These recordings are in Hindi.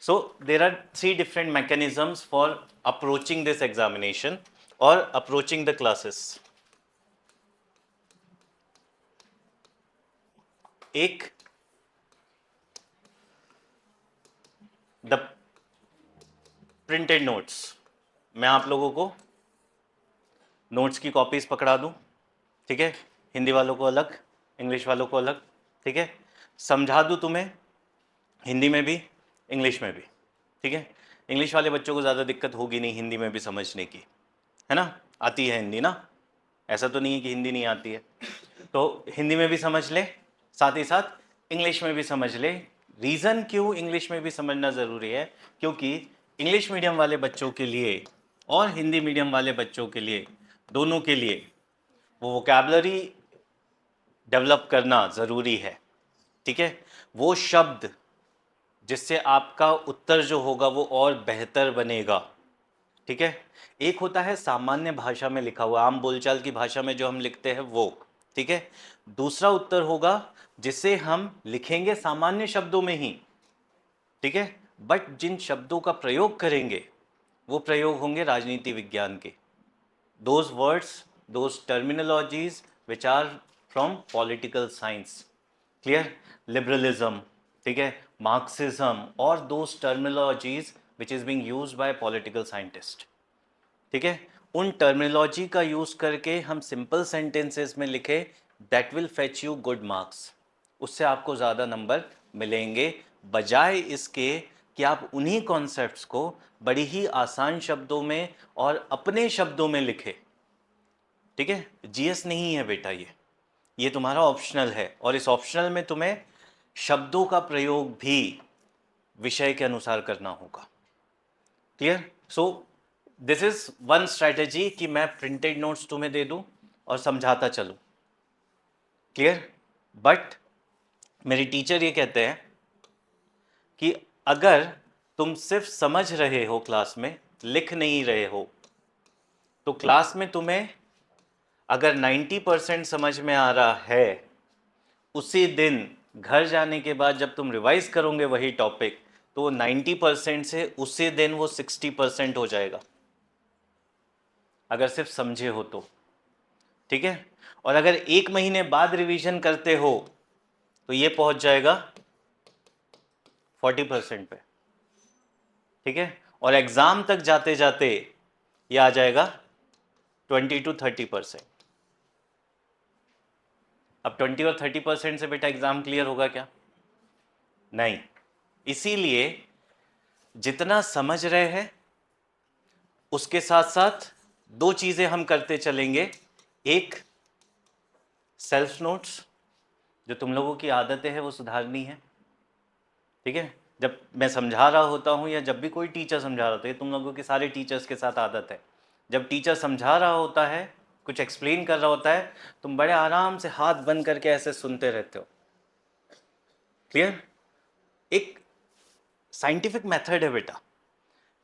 So there are three different mechanisms for approaching this examination or approaching the classes. एक द प्रिंटेड नोट्स, मैं आप लोगों को नोट्स की कॉपीज पकड़ा दूं, ठीक है, हिंदी वालों को अलग, इंग्लिश वालों को अलग, ठीक है, समझा दूं तुम्हें हिंदी में भी इंग्लिश में भी, ठीक है। इंग्लिश वाले बच्चों को ज़्यादा दिक्कत होगी नहीं हिंदी में भी समझने की, है ना, आती है हिंदी ना, ऐसा तो नहीं है कि हिंदी नहीं आती है, तो हिंदी में भी समझ ले, साथ ही साथ इंग्लिश में भी समझ ले। रीज़न क्यों इंग्लिश में भी समझना ज़रूरी है, क्योंकि इंग्लिश मीडियम वाले बच्चों के लिए और हिंदी मीडियम वाले बच्चों के लिए, दोनों के लिए वो वोकैबुलरी डेवलप करना ज़रूरी है, ठीक है। वो शब्द जिससे आपका उत्तर जो होगा वो और बेहतर बनेगा, ठीक है। एक होता है सामान्य भाषा में लिखा हुआ, आम बोलचाल की भाषा में जो हम लिखते हैं वो, ठीक है। दूसरा उत्तर होगा जिसे हम लिखेंगे सामान्य शब्दों में ही, ठीक है, बट जिन शब्दों का प्रयोग करेंगे वो प्रयोग होंगे राजनीति विज्ञान के, those words, those terminologies which are from political science, clear, liberalism, ठीक है, मार्क्सिज्म और those terminologies which is being used by political scientist, ठीक है। उन टर्मिनोलॉजी का यूज करके हम सिंपल सेंटेंसेस में लिखे, that will fetch you good marks, उससे आपको ज़्यादा नंबर मिलेंगे, बजाय इसके कि आप उन्हीं कॉन्सेप्ट्स को बड़ी ही आसान शब्दों में और अपने शब्दों में लिखे, ठीक है। जीएस नहीं है बेटा, ये तुम्हारा ऑप्शनल है, और इस ऑप्शनल में तुम्हें शब्दों का प्रयोग भी विषय के अनुसार करना होगा, clear. So this is one strategy कि मैं प्रिंटेड नोट्स तुम्हें दे दूं और समझाता चलूं, क्लियर। बट मेरी टीचर ये कहते हैं कि अगर तुम सिर्फ समझ रहे हो क्लास में, लिख नहीं रहे हो, तो क्लास में तुम्हें अगर 90% समझ में आ रहा है, उसी दिन घर जाने के बाद जब तुम रिवाइज करोगे वही टॉपिक, तो 90% से उसी दिन वो 60% हो जाएगा, अगर सिर्फ समझे हो तो, ठीक है। और अगर एक महीने बाद रिवीजन करते हो तो ये पहुंच जाएगा 40% पे, ठीक है। और एग्जाम तक जाते जाते ये आ जाएगा 20 to 30%। अब 20 और 30% से बेटा एग्जाम क्लियर होगा क्या? नहीं। इसीलिए जितना समझ रहे हैं उसके साथ साथ दो चीजें हम करते चलेंगे। एक, सेल्फ नोट्स, जो तुम लोगों की आदतें हैं वो सुधारनी है, ठीक है। जब मैं समझा रहा होता हूँ या जब भी कोई टीचर समझा रहा होता है, तुम लोगों के सारे टीचर्स के साथ आदत है, जब टीचर समझा रहा होता है, कुछ एक्सप्लेन कर रहा होता है, तुम बड़े आराम से हाथ बंद करके ऐसे सुनते रहते हो, क्लियर। एक साइंटिफिक मेथड है बेटा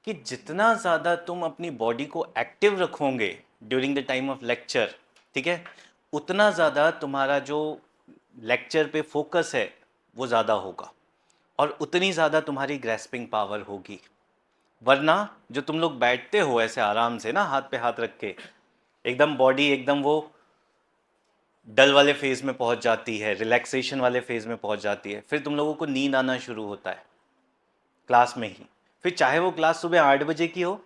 कि जितना ज़्यादा तुम अपनी बॉडी को एक्टिव रखोगे during the time of lecture, ठीक है, उतना ज़्यादा तुम्हारा जो लेक्चर पे फोकस है वो ज़्यादा होगा और उतनी ज़्यादा तुम्हारी ग्रैस्पिंग पावर होगी। वरना जो तुम लोग बैठते हो ऐसे आराम से ना, हाथ पे हाथ रख के, एकदम बॉडी एकदम वो डल वाले फेज में पहुंच जाती है, रिलैक्सेशन वाले फेज में पहुंच जाती है, फिर तुम लोगों को नींद आना शुरू होता है क्लास में ही। फिर चाहे वो क्लास सुबह 8 बजे की हो,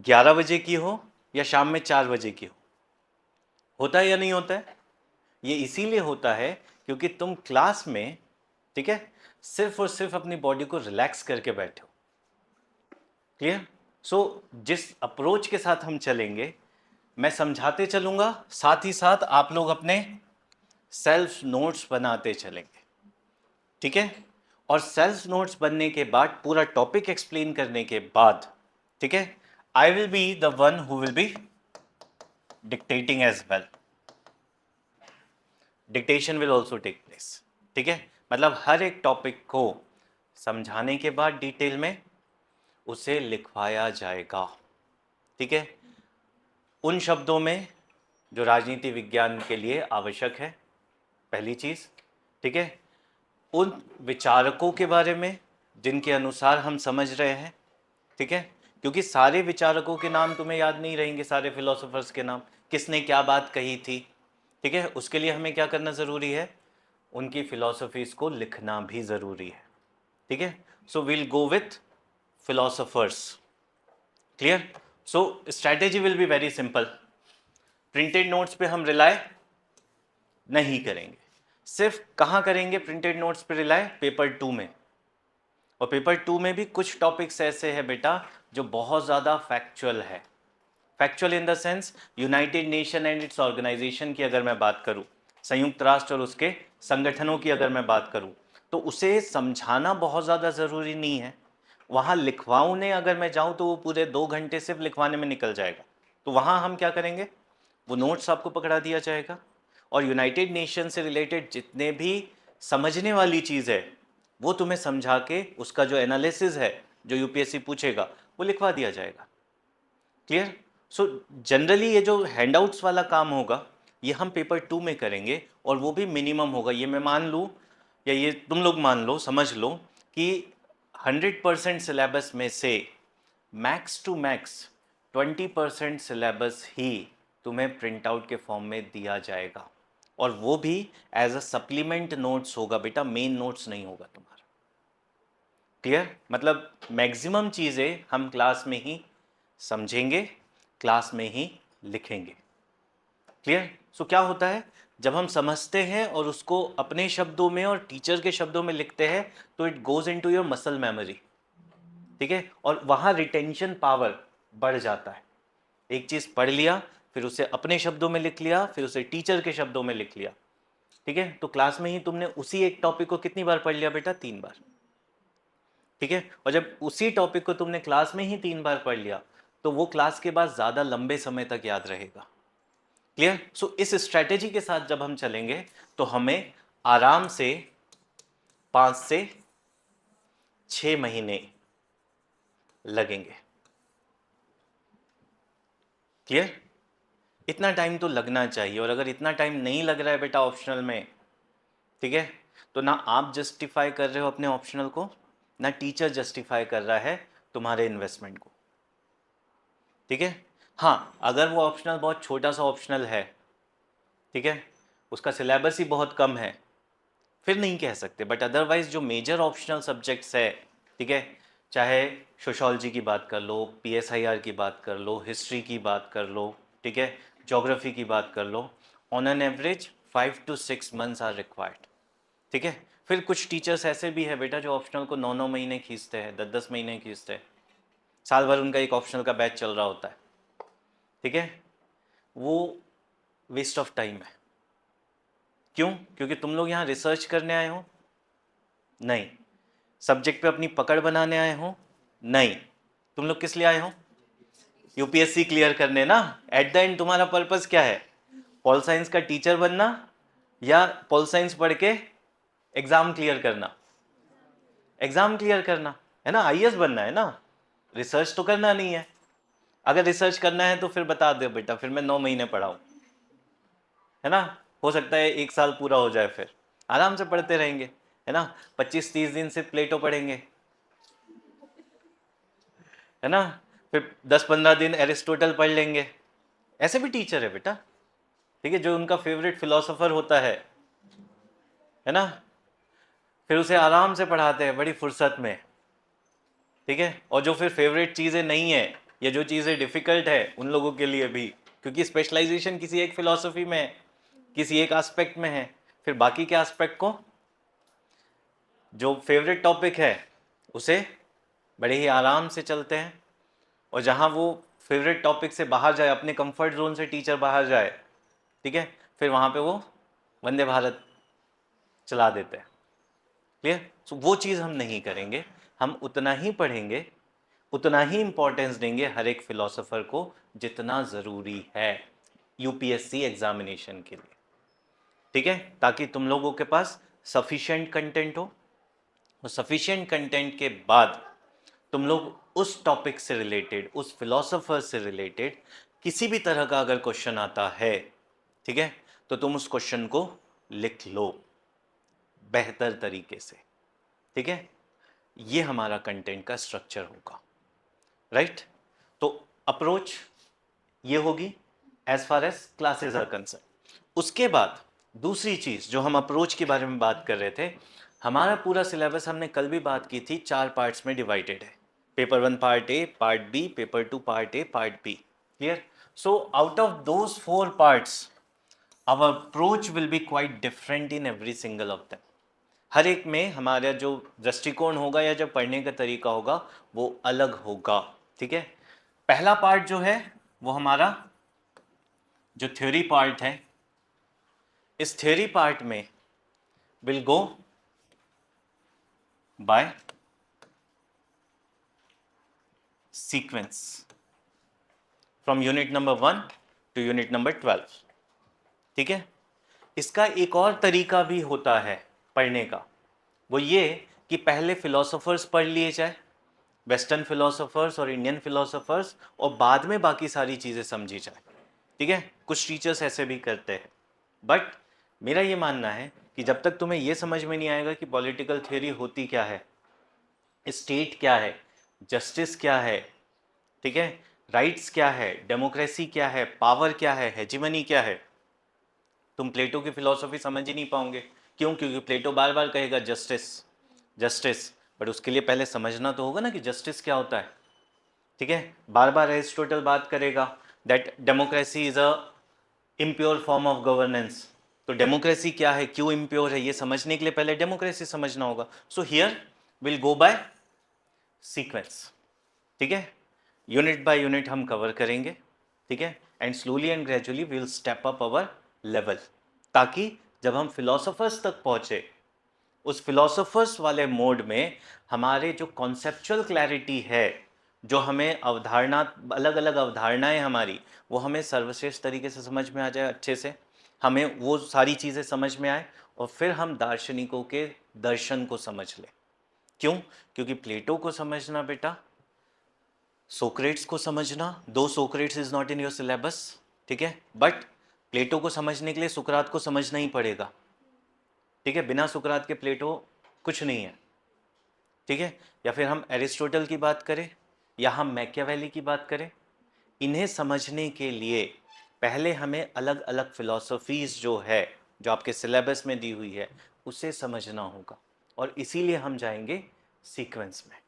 11 बजे की हो या शाम में 4 बजे की हो, होता है या नहीं होता है? ये इसीलिए होता है क्योंकि तुम क्लास में, ठीक है, सिर्फ और सिर्फ अपनी बॉडी को रिलैक्स करके बैठे हो, क्लियर। सो जिस अप्रोच के साथ हम चलेंगे, मैं समझाते चलूंगा, साथ ही साथ आप लोग अपने सेल्फ नोट्स बनाते चलेंगे, ठीक है। और सेल्फ नोट्स बनने के बाद, पूरा टॉपिक एक्सप्लेन करने के बाद, ठीक है, I will be the one who will be dictating as well, dictation will also take place, ठीक है। मतलब हर एक टॉपिक को समझाने के बाद डिटेल में उसे लिखवाया जाएगा, ठीक है, उन शब्दों में जो राजनीति विज्ञान के लिए आवश्यक है, पहली चीज़, ठीक है। उन विचारकों के बारे में जिनके अनुसार हम समझ रहे हैं, ठीक है। क्योंकि सारे विचारकों के नाम तुम्हें याद नहीं रहेंगे, सारे फिलोसोफर्स के नाम, किसने क्या बात कही थी, ठीक है। उसके लिए हमें क्या करना ज़रूरी है, उनकी फिलोसफीज को लिखना भी ज़रूरी है, ठीक है। So we'll go with philosophers, clear. So strategy will be very simple. Printed notes पे हम रिलाय नहीं करेंगे, सिर्फ कहाँ करेंगे प्रिंटेड नोट्स पे रिलाय, पेपर 2 में। और पेपर 2 में भी कुछ टॉपिक्स ऐसे हैं बेटा जो बहुत ज़्यादा फैक्चुअल है। Factual in the sense, United Nation and its organisation की अगर मैं बात करूं, संयुक्त राष्ट्र और उसके संगठनों की अगर मैं बात करूं, तो उसे समझाना बहुत ज़्यादा ज़रूरी नहीं है। वहाँ लिखवाने अगर मैं जाऊं तो वो पूरे 2 घंटे सिर्फ लिखवाने में निकल जाएगा। तो वहाँ हम क्या करेंगे, वो नोट्स आपको पकड़ा दिया जाएगा और यूनाइटेड नेशन से रिलेटेड जितने भी समझने वाली चीज़ है वो तुम्हें समझा के उसका जो एनालिसिस है जो यूपीएससी पूछेगा वो लिखवा दिया जाएगा, क्लियर। सो जनरली ये जो हैंडआउट्स वाला काम होगा ये हम पेपर 2 में करेंगे और वो भी मिनिमम होगा। ये मैं मान लूँ या ये तुम लोग मान लो, समझ लो कि 100% सिलेबस में से मैक्स टू मैक्स 20% सिलेबस ही तुम्हें प्रिंट आउट के फॉर्म में दिया जाएगा और वो भी एज अ सप्लीमेंट नोट्स होगा बेटा, मेन नोट्स नहीं होगा तुम्हारा, क्लियर। मतलब मैक्सिमम चीज़ें हम क्लास में ही समझेंगे, क्लास में ही लिखेंगे, क्लियर। सो क्या होता है जब हम समझते हैं और उसको अपने शब्दों में और टीचर के शब्दों में लिखते हैं तो it goes into your muscle memory, ठीक है। और वहाँ रिटेंशन पावर बढ़ जाता है। एक चीज़ पढ़ लिया, फिर उसे अपने शब्दों में लिख लिया, फिर उसे टीचर के शब्दों में लिख लिया, ठीक है। तो क्लास में ही तुमने उसी एक टॉपिक को कितनी बार पढ़ लिया बेटा, 3 बार, ठीक है। और जब उसी टॉपिक को तुमने क्लास में ही 3 बार पढ़ लिया तो वो क्लास के बाद ज़्यादा लंबे समय तक याद रहेगा, क्लियर। सो इस स्ट्रैटेजी के साथ जब हम चलेंगे तो हमें आराम से 5 से 6 महीने लगेंगे, क्लियर। इतना टाइम तो लगना चाहिए और अगर इतना टाइम नहीं लग रहा है बेटा ऑप्शनल में, ठीक है, तो ना आप जस्टिफाई कर रहे हो अपने ऑप्शनल को, ना टीचर जस्टिफाई कर रहा है तुम्हारे इन्वेस्टमेंट को, ठीक है। हाँ, अगर वो ऑप्शनल बहुत छोटा सा ऑप्शनल है, ठीक है, उसका सिलेबस ही बहुत कम है, फिर नहीं कह सकते। बट अदरवाइज जो मेजर ऑप्शनल सब्जेक्ट्स है, ठीक है, चाहे सोशोलॉजी की बात कर लो, पीएसआईआर की बात कर लो, हिस्ट्री की बात कर लो, ठीक है, ज्योग्राफी की बात कर लो, on an average 5 to 6 months are required, ठीक है। फिर कुछ टीचर्स ऐसे भी है बेटा जो ऑप्शनल को 9 9 महीने खींचते हैं, 10 10 महीने खींचते हैं, साल भर उनका एक ऑप्शनल का बैच चल रहा होता है, ठीक है। वो वेस्ट ऑफ टाइम है। क्यों? क्योंकि तुम लोग यहाँ रिसर्च करने आए हो नहीं, सब्जेक्ट पे अपनी पकड़ बनाने आए हो नहीं, तुम लोग किस लिए आए हो, यूपीएससी क्लियर करने ना। एट द एंड तुम्हारा पर्पस क्या है, पॉल साइंस का टीचर बनना या पॉल साइंस पढ़ के एग्जाम क्लियर करना, एग्जाम क्लियर करना है ना, आईएएस बनना है ना, रिसर्च तो करना नहीं है। अगर रिसर्च करना है तो फिर बता दो बेटा, फिर मैं 9 महीने पढ़ाऊँ, है ना, हो सकता है 1 साल पूरा हो जाए, फिर आराम से पढ़ते रहेंगे, है ना, 25 30 दिन से प्लेटो पढ़ेंगे, है ना, फिर 10 15 दिन एरिस्टोटल पढ़ लेंगे। ऐसे भी टीचर है बेटा, ठीक है, जो उनका फेवरेट फिलोसोफर होता है ना, फिर उसे आराम से पढ़ाते हैं बड़ी फुर्सत में, ठीक है। और जो फिर फेवरेट चीज़ें नहीं है या जो चीज़ें डिफ़िकल्ट है उन लोगों के लिए भी, क्योंकि स्पेशलाइजेशन किसी एक फिलॉसफी में है, किसी एक एस्पेक्ट में है, फिर बाकी के एस्पेक्ट को, जो फेवरेट टॉपिक है उसे बड़े ही आराम से चलते हैं। और जहाँ वो फेवरेट टॉपिक से बाहर जाए, अपने कंफर्ट जोन से टीचर बाहर जाए, ठीक है, फिर वहाँ पे वो वंदे भारत चला देते हैं, क्लियर। सो वो चीज़ हम नहीं करेंगे, हम उतना ही पढ़ेंगे, उतना ही इंपॉर्टेंस देंगे हर एक फिलोसोफर को जितना ज़रूरी है यूपीएससी एग्जामिनेशन के लिए, ठीक है, ताकि तुम लोगों के पास सफिशिएंट कंटेंट हो। और सफिशिएंट कंटेंट के बाद तुम लोग उस टॉपिक से रिलेटेड, उस फिलोसोफर से रिलेटेड किसी भी तरह का अगर क्वेश्चन आता है, ठीक है, तो तुम उस क्वेश्चन को लिख लो बेहतर तरीके से, ठीक है। ये हमारा कंटेंट का स्ट्रक्चर होगा, राइट। तो अप्रोच ये होगी as far as classes are concern. उसके बाद दूसरी चीज जो हम अप्रोच के बारे में बात कर रहे थे, हमारा पूरा सिलेबस हमने कल भी बात की थी, 4 पार्ट्स में डिवाइडेड है। Paper 1 part A, part B, paper 2 part A, part B. Clear? So out of those 4 parts our approach will be quite different in every single of them. हर एक में हमारा जो दृष्टिकोण होगा या जो पढ़ने का तरीका होगा वो अलग होगा, ठीक है। पहला पार्ट जो है वो हमारा जो थ्योरी पार्ट है, इस थ्योरी पार्ट में will go by sequence from unit number 1 to unit number 12, ठीक है। इसका एक और तरीका भी होता है पढ़ने का, वो ये कि पहले फिलोसोफर्स पढ़ लिए जाए, वेस्टर्न फिलोसोफर्स और इंडियन फिलोसोफर्स, और बाद में बाकी सारी चीज़ें समझी जाए, ठीक है। कुछ टीचर्स ऐसे भी करते हैं, बट मेरा ये मानना है कि जब तक तुम्हें ये समझ में नहीं आएगा कि पॉलिटिकल थ्योरी होती क्या है, स्टेट क्या है, जस्टिस क्या है, ठीक है, राइट्स क्या है, डेमोक्रेसी क्या है, पावर क्या है, हेजिमनी क्या है, तुम प्लेटो की फिलॉसफी समझ ही नहीं पाओगे। क्यों? क्योंकि प्लेटो बार बार कहेगा जस्टिस जस्टिस, बट उसके लिए पहले समझना तो होगा ना कि जस्टिस क्या होता है, ठीक है। बार बार एरिस्टोटल बात करेगा that democracy is a impure form of governance. तो डेमोक्रेसी क्या है, क्यों इम्प्योर है, ये समझने के लिए पहले डेमोक्रेसी समझना होगा। So here will go by sequence, ठीक है। यूनिट बाय यूनिट हम कवर करेंगे, ठीक है, and slowly and gradually we will step up our level, ताकि जब हम फिलोसोफर्स तक पहुंचे, उस फिलोसोफर्स वाले मोड में हमारे जो कॉन्सेप्चुअल क्लैरिटी है, जो हमें अवधारणा, अलग अलग अवधारणाएं हमारी, वो हमें सर्वश्रेष्ठ तरीके से समझ में आ जाए, अच्छे से हमें वो सारी चीज़ें समझ में आए, और फिर हम दार्शनिकों के दर्शन को समझ लें। क्यों? क्योंकि प्लेटो को समझना बेटा, सोक्रेट्स को समझना, दो Socrates is not in your syllabus, ठीक है, बट प्लेटो को समझने के लिए सुकरात को समझना ही पड़ेगा, ठीक है। बिना सुकरात के प्लेटो कुछ नहीं है, ठीक है। या फिर हम एरिस्टोटल की बात करें या हम मैकियावेली की बात करें, इन्हें समझने के लिए पहले हमें अलग अलग फिलॉसफीज जो है, जो आपके सिलेबस में दी हुई है, उसे समझना होगा, और इसीलिए हम जाएंगे सीक्वेंस में।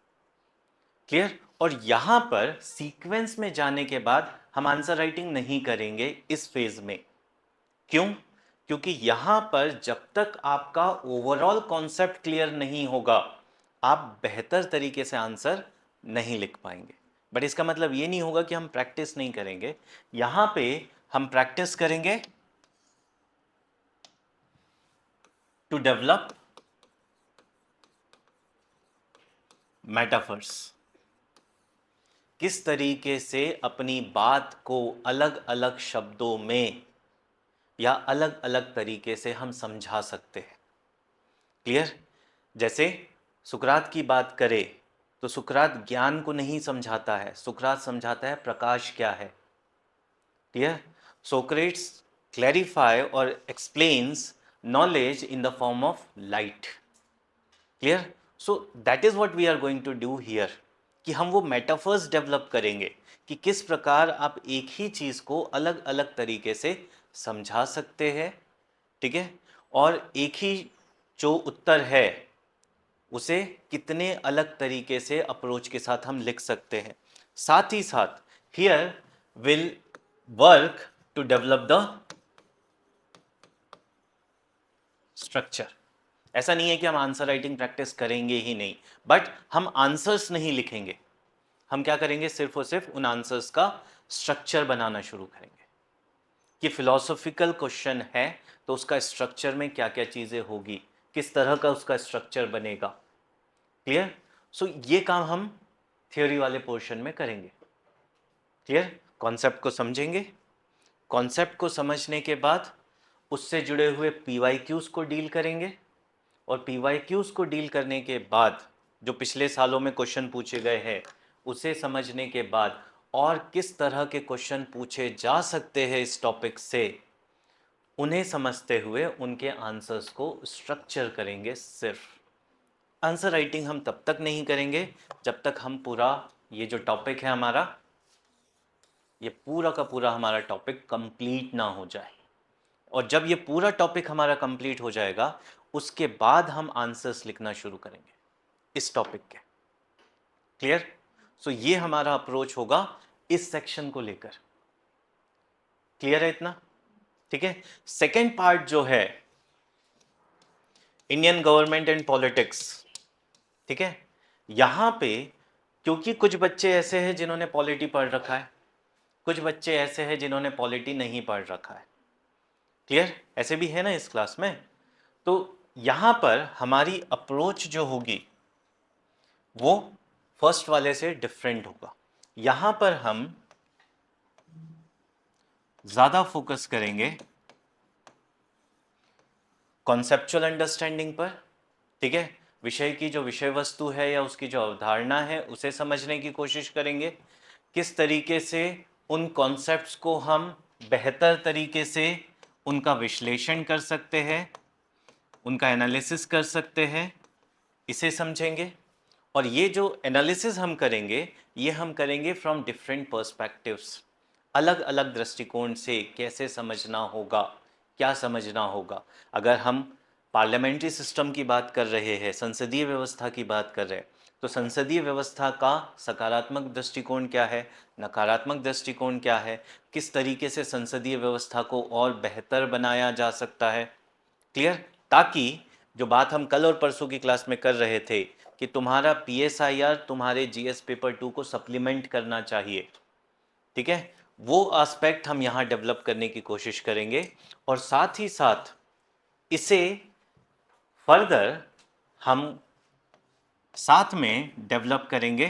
क्लियर? और यहां पर सीक्वेंस में जाने के बाद हम आंसर राइटिंग नहीं करेंगे इस फेज में। क्यों? क्योंकि यहां पर जब तक आपका ओवरऑल कॉन्सेप्ट क्लियर नहीं होगा, आप बेहतर तरीके से आंसर नहीं लिख पाएंगे। बट इसका मतलब ये नहीं होगा कि हम प्रैक्टिस नहीं करेंगे, यहां पे हम प्रैक्टिस करेंगे टू डेवलप मेटाफर्स, किस तरीके से अपनी बात को अलग अलग शब्दों में या अलग अलग तरीके से हम समझा सकते हैं। क्लियर? जैसे सुकरात की बात करें तो सुकरात ज्ञान को नहीं समझाता है, सुकरात समझाता है प्रकाश क्या है। क्लियर? सोक्रेट्स क्लैरिफाई और explains knowledge in the form of light. Clear? So that is what we are going to do here, कि हम वो मेटाफर्स डेवलप करेंगे कि किस प्रकार आप एक ही चीज को अलग अलग तरीके से समझा सकते हैं, ठीक है, और एक ही जो उत्तर है उसे कितने अलग तरीके से अप्रोच के साथ हम लिख सकते हैं। साथ ही साथ here will work to develop the structure. ऐसा नहीं है कि हम आंसर राइटिंग प्रैक्टिस करेंगे ही नहीं, बट हम आंसर्स नहीं लिखेंगे, हम क्या करेंगे, सिर्फ और सिर्फ उन आंसर्स का स्ट्रक्चर बनाना शुरू करेंगे कि फिलोसॉफिकल क्वेश्चन है तो उसका स्ट्रक्चर में क्या क्या चीज़ें होगी, किस तरह का उसका स्ट्रक्चर बनेगा। क्लियर? सो ये काम हम थ्योरी वाले पोर्शन में करेंगे। क्लियर? कॉन्सेप्ट को समझेंगे, कॉन्सेप्ट को समझने के बाद उससे जुड़े हुए पीवाईक्यूज को डील करेंगे, और पीवाईक्यूज को डील करने के बाद जो पिछले सालों में क्वेश्चन पूछे गए हैं उसे समझने के बाद और किस तरह के क्वेश्चन पूछे जा सकते हैं इस टॉपिक से, उन्हें समझते हुए उनके आंसर्स को स्ट्रक्चर करेंगे सिर्फ। आंसर राइटिंग हम तब तक नहीं करेंगे जब तक हम पूरा ये जो टॉपिक है हमारा, ये पूरा का पूरा हमारा टॉपिक कंप्लीट ना हो जाए। और जब ये पूरा टॉपिक हमारा कंप्लीट हो जाएगा उसके बाद हम आंसर्स लिखना शुरू करेंगे इस टॉपिक के। क्लियर? सो ये हमारा अप्रोच होगा इस सेक्शन को लेकर। क्लियर है इतना? ठीक है। सेकेंड पार्ट जो है इंडियन गवर्नमेंट एंड पॉलिटिक्स, ठीक है, यहां पे क्योंकि कुछ बच्चे ऐसे हैं जिन्होंने पॉलिटी पढ़ रखा है, कुछ बच्चे ऐसे हैं जिन्होंने पॉलिटी नहीं पढ़ रखा है। क्लियर? ऐसे भी है ना इस क्लास में। तो यहां पर हमारी अप्रोच जो होगी वो फर्स्ट वाले से डिफरेंट होगा। यहां पर हम ज्यादा फोकस करेंगे कॉन्सेप्चुअल अंडरस्टैंडिंग पर, ठीक है, विषय की जो विषय वस्तु है या उसकी जो अवधारणा है उसे समझने की कोशिश करेंगे, किस तरीके से उन कॉन्सेप्ट्स को हम बेहतर तरीके से उनका विश्लेषण कर सकते हैं, उनका एनालिसिस कर सकते हैं, इसे समझेंगे। और ये जो एनालिसिस हम करेंगे ये हम करेंगे फ्रॉम डिफरेंट पर्सपेक्टिव्स, अलग अलग दृष्टिकोण से कैसे समझना होगा, क्या समझना होगा। अगर हम पार्लियामेंट्री सिस्टम की बात कर रहे हैं, संसदीय व्यवस्था की बात कर रहे हैं, तो संसदीय व्यवस्था का सकारात्मक दृष्टिकोण क्या है, नकारात्मक दृष्टिकोण क्या है, किस तरीके से संसदीय व्यवस्था को और बेहतर बनाया जा सकता है। क्लियर? ताकि जो बात हम कल और परसों की क्लास में कर रहे थे कि तुम्हारा PSIR तुम्हारे GS पेपर 2 को सप्लीमेंट करना चाहिए, ठीक है, वो एस्पेक्ट हम यहाँ डेवलप करने की कोशिश करेंगे। और साथ ही साथ इसे फर्दर हम साथ में डेवलप करेंगे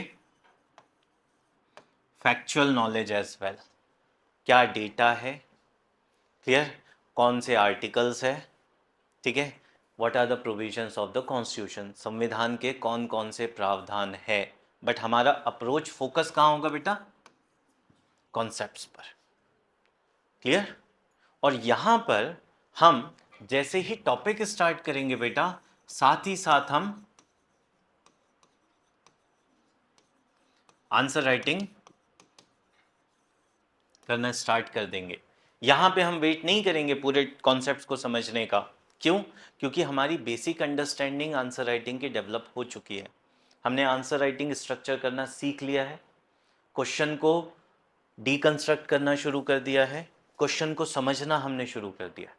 फैक्चुअल नॉलेज एज वेल। क्या डेटा है, क्लियर, कौन से आर्टिकल्स है, ठीक है, what are the provisions of the constitution, संविधान के कौन कौन से प्रावधान है। बट हमारा अप्रोच फोकस कहाँ होगा बेटा? कॉन्सेप्ट्स पर। क्लियर? और यहां पर हम जैसे ही टॉपिक स्टार्ट करेंगे बेटा, साथ ही साथ हम आंसर राइटिंग करना स्टार्ट कर देंगे। यहां पे हम वेट नहीं करेंगे पूरे कॉन्सेप्ट्स को समझने का। क्यों? क्योंकि हमारी बेसिक अंडरस्टैंडिंग आंसर राइटिंग की डेवलप हो चुकी है। हमने आंसर राइटिंग स्ट्रक्चर करना सीख लिया है, क्वेश्चन को डीकंस्ट्रक्ट करना शुरू कर दिया है, क्वेश्चन को समझना हमने शुरू कर दिया।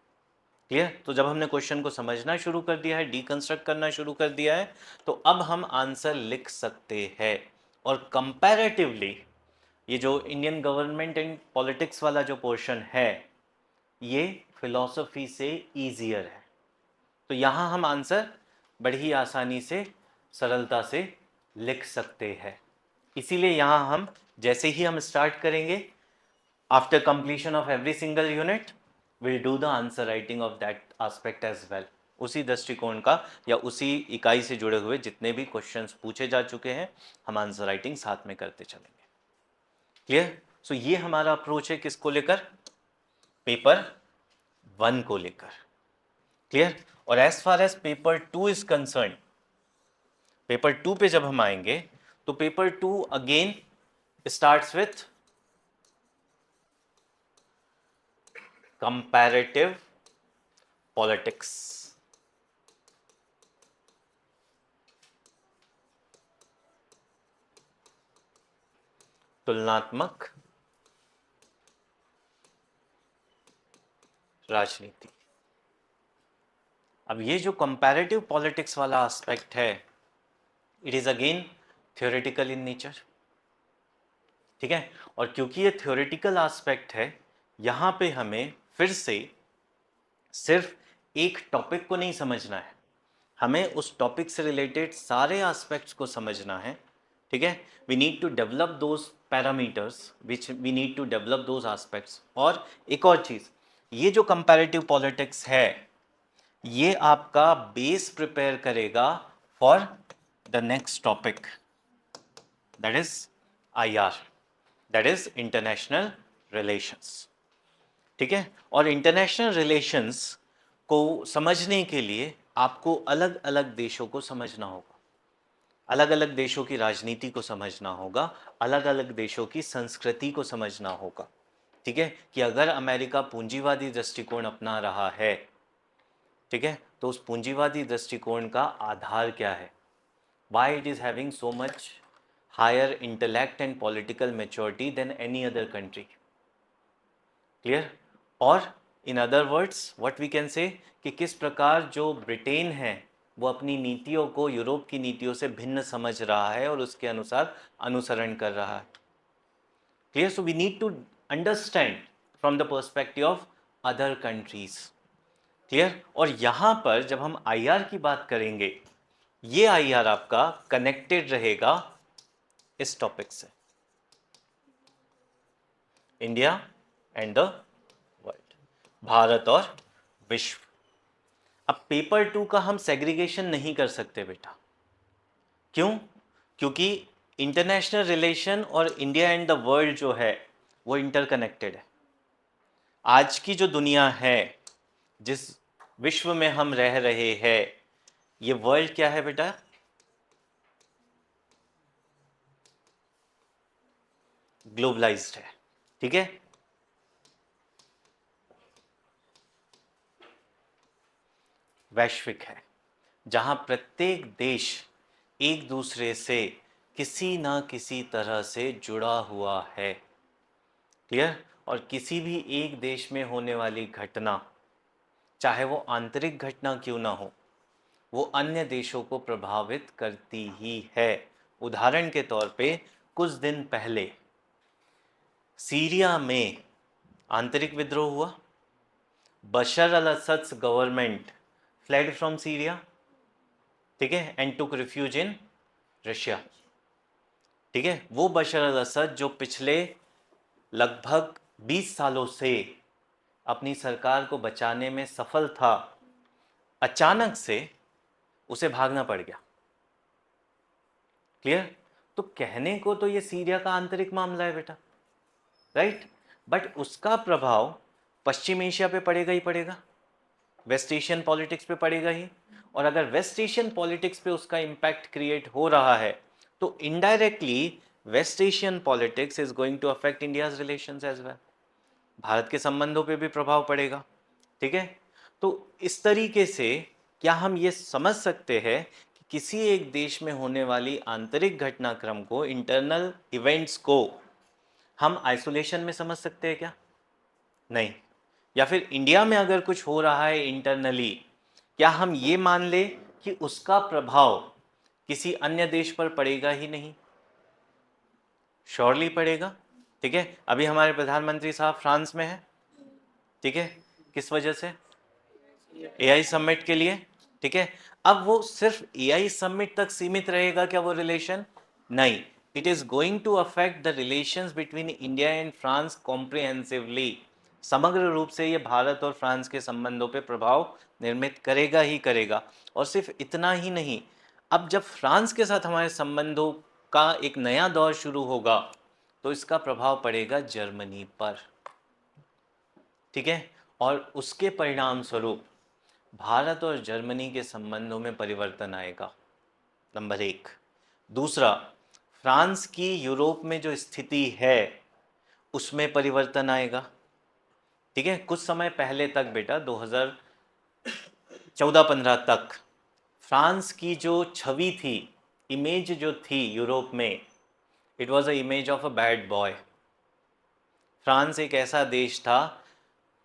क्लियर? तो जब हमने क्वेश्चन को समझना शुरू कर दिया है, डीकंस्ट्रक्ट करना शुरू कर दिया है, तो अब हम आंसर लिख सकते हैं। और कंपैरेटिवली ये जो इंडियन गवर्नमेंट एंड पॉलिटिक्स वाला जो पोर्शन है ये फिलॉसफी से ईजियर है। तो यहाँ हम आंसर बड़ी ही आसानी से, सरलता से लिख सकते हैं। इसीलिए यहाँ हम जैसे ही हम स्टार्ट करेंगे, after completion of every single unit will do the answer writing of that aspect as well. उसी दृष्टिकोण का या उसी इकाई से जुड़े हुए जितने भी क्वेश्चंस पूछे जा चुके हैं हम आंसर राइटिंग साथ में करते चलेंगे। क्लियर? सो ये हमारा अप्रोच है किसको लेकर? पेपर 1 को लेकर। क्लियर? और as far as paper 2 is concern, paper 2 पे जब हम आएंगे तो paper 2 again starts with comparative politics. तुलनात्मक राजनीति। अब ये जो कंपैरेटिव पॉलिटिक्स वाला एस्पेक्ट है, it is again theoretical in nature, ठीक है। और क्योंकि ये थ्योरेटिकल एस्पेक्ट है, यहां पे हमें फिर से सिर्फ एक टॉपिक को नहीं समझना है, हमें उस टॉपिक से रिलेटेड सारे एस्पेक्ट्स को समझना है, ठीक है। We need to develop those parameters which we need to develop those aspects. और एक और चीज, ये जो कंपैरेटिव पॉलिटिक्स है ये आपका बेस प्रिपेयर करेगा for the next topic, that is IR, that is international relations, ठीक है। और इंटरनेशनल रिलेशंस को समझने के लिए आपको अलग अलग देशों को समझना होगा। अलग अलग देशों की राजनीति को समझना होगा, अलग अलग देशों की संस्कृति को समझना होगा। ठीक है, कि अगर अमेरिका पूंजीवादी दृष्टिकोण अपना रहा है, ठीक है, तो उस पूंजीवादी दृष्टिकोण का आधार क्या है, why it is having so much higher intellect and political maturity than any other country. Clear? और in other words what we can say, कि किस प्रकार जो ब्रिटेन है वो अपनी नीतियों को यूरोप की नीतियों से भिन्न समझ रहा है और उसके अनुसार अनुसरण कर रहा है। Clear? So we need to understand from the perspective of other countries. Clear? और यहां पर जब हम आईआर की बात करेंगे, ये आईआर आपका कनेक्टेड रहेगा इस टॉपिक से, India and the world, Bharat और विश्व। अब पेपर 2 का हम सेग्रीगेशन नहीं कर सकते बेटा। क्यों? क्योंकि इंटरनेशनल रिलेशन और इंडिया एंड द वर्ल्ड जो है वो इंटरकनेक्टेड है। आज की जो दुनिया है, जिस विश्व में हम रह रहे हैं, ये वर्ल्ड क्या है बेटा? ग्लोबलाइज्ड है। ठीक है, वैश्विक है, जहां प्रत्येक देश एक दूसरे से किसी ना किसी तरह से जुड़ा हुआ है। क्लियर? और किसी भी एक देश में होने वाली घटना, चाहे वो आंतरिक घटना क्यों ना हो, वो अन्य देशों को प्रभावित करती ही है। उदाहरण के तौर पे कुछ दिन पहले सीरिया में आंतरिक विद्रोह हुआ, Bashar al Assad government fled from Syria, ठीक है, and took refuge in Russia. ठीक है, वो बशर अल असद जो पिछले लगभग 20 सालों से अपनी सरकार को बचाने में सफल था, अचानक से उसे भागना पड़ गया। क्लियर? तो कहने को तो ये सीरिया का आंतरिक मामला है बेटा, राइट, बट उसका प्रभाव पश्चिम एशिया पे पड़ेगा ही पड़ेगा, वेस्ट एशियन पॉलिटिक्स पे पड़ेगा ही। और अगर वेस्ट एशियन पॉलिटिक्स पे उसका इम्पैक्ट क्रिएट हो रहा है, तो indirectly West Asian politics is going to affect India's relations as well, Bharat के संबंधों पे भी प्रभाव पड़ेगा। ठीक है, तो इस तरीके से क्या हम ये समझ सकते हैं कि किसी एक देश में होने वाली आंतरिक घटनाक्रम को, इंटरनल इवेंट्स को हम आइसोलेशन में समझ सकते हैं क्या? नहीं। या फिर इंडिया में अगर कुछ हो रहा है इंटरनली, क्या हम ये मान ले कि उसका प्रभाव किसी अन्य देश पर पड़ेगा ही नहीं? श्योरली पड़ेगा। ठीक है, अभी हमारे प्रधानमंत्री साहब फ्रांस में है, ठीक है, किस वजह से? एआई समिट के लिए। ठीक है, अब वो सिर्फ एआई समिट तक सीमित रहेगा क्या वो रिलेशन? नहीं, it is going to affect the relations between India and France comprehensively. समग्र रूप से ये भारत और फ्रांस के संबंधों पे प्रभाव निर्मित करेगा ही करेगा। और सिर्फ इतना ही नहीं, अब जब फ्रांस के साथ हमारे संबंधों का एक नया दौर शुरू होगा, तो इसका प्रभाव पड़ेगा जर्मनी पर। ठीक है, और उसके परिणाम स्वरूप भारत और जर्मनी के संबंधों में परिवर्तन आएगा, नंबर एक। दूसरा, फ्रांस की यूरोप में जो स्थिति है उसमें परिवर्तन आएगा। ठीक है, कुछ समय पहले तक बेटा, 2014-15 तक फ्रांस की जो छवि थी, इमेज जो थी यूरोप में, it was a image of a bad boy. France एक ऐसा देश था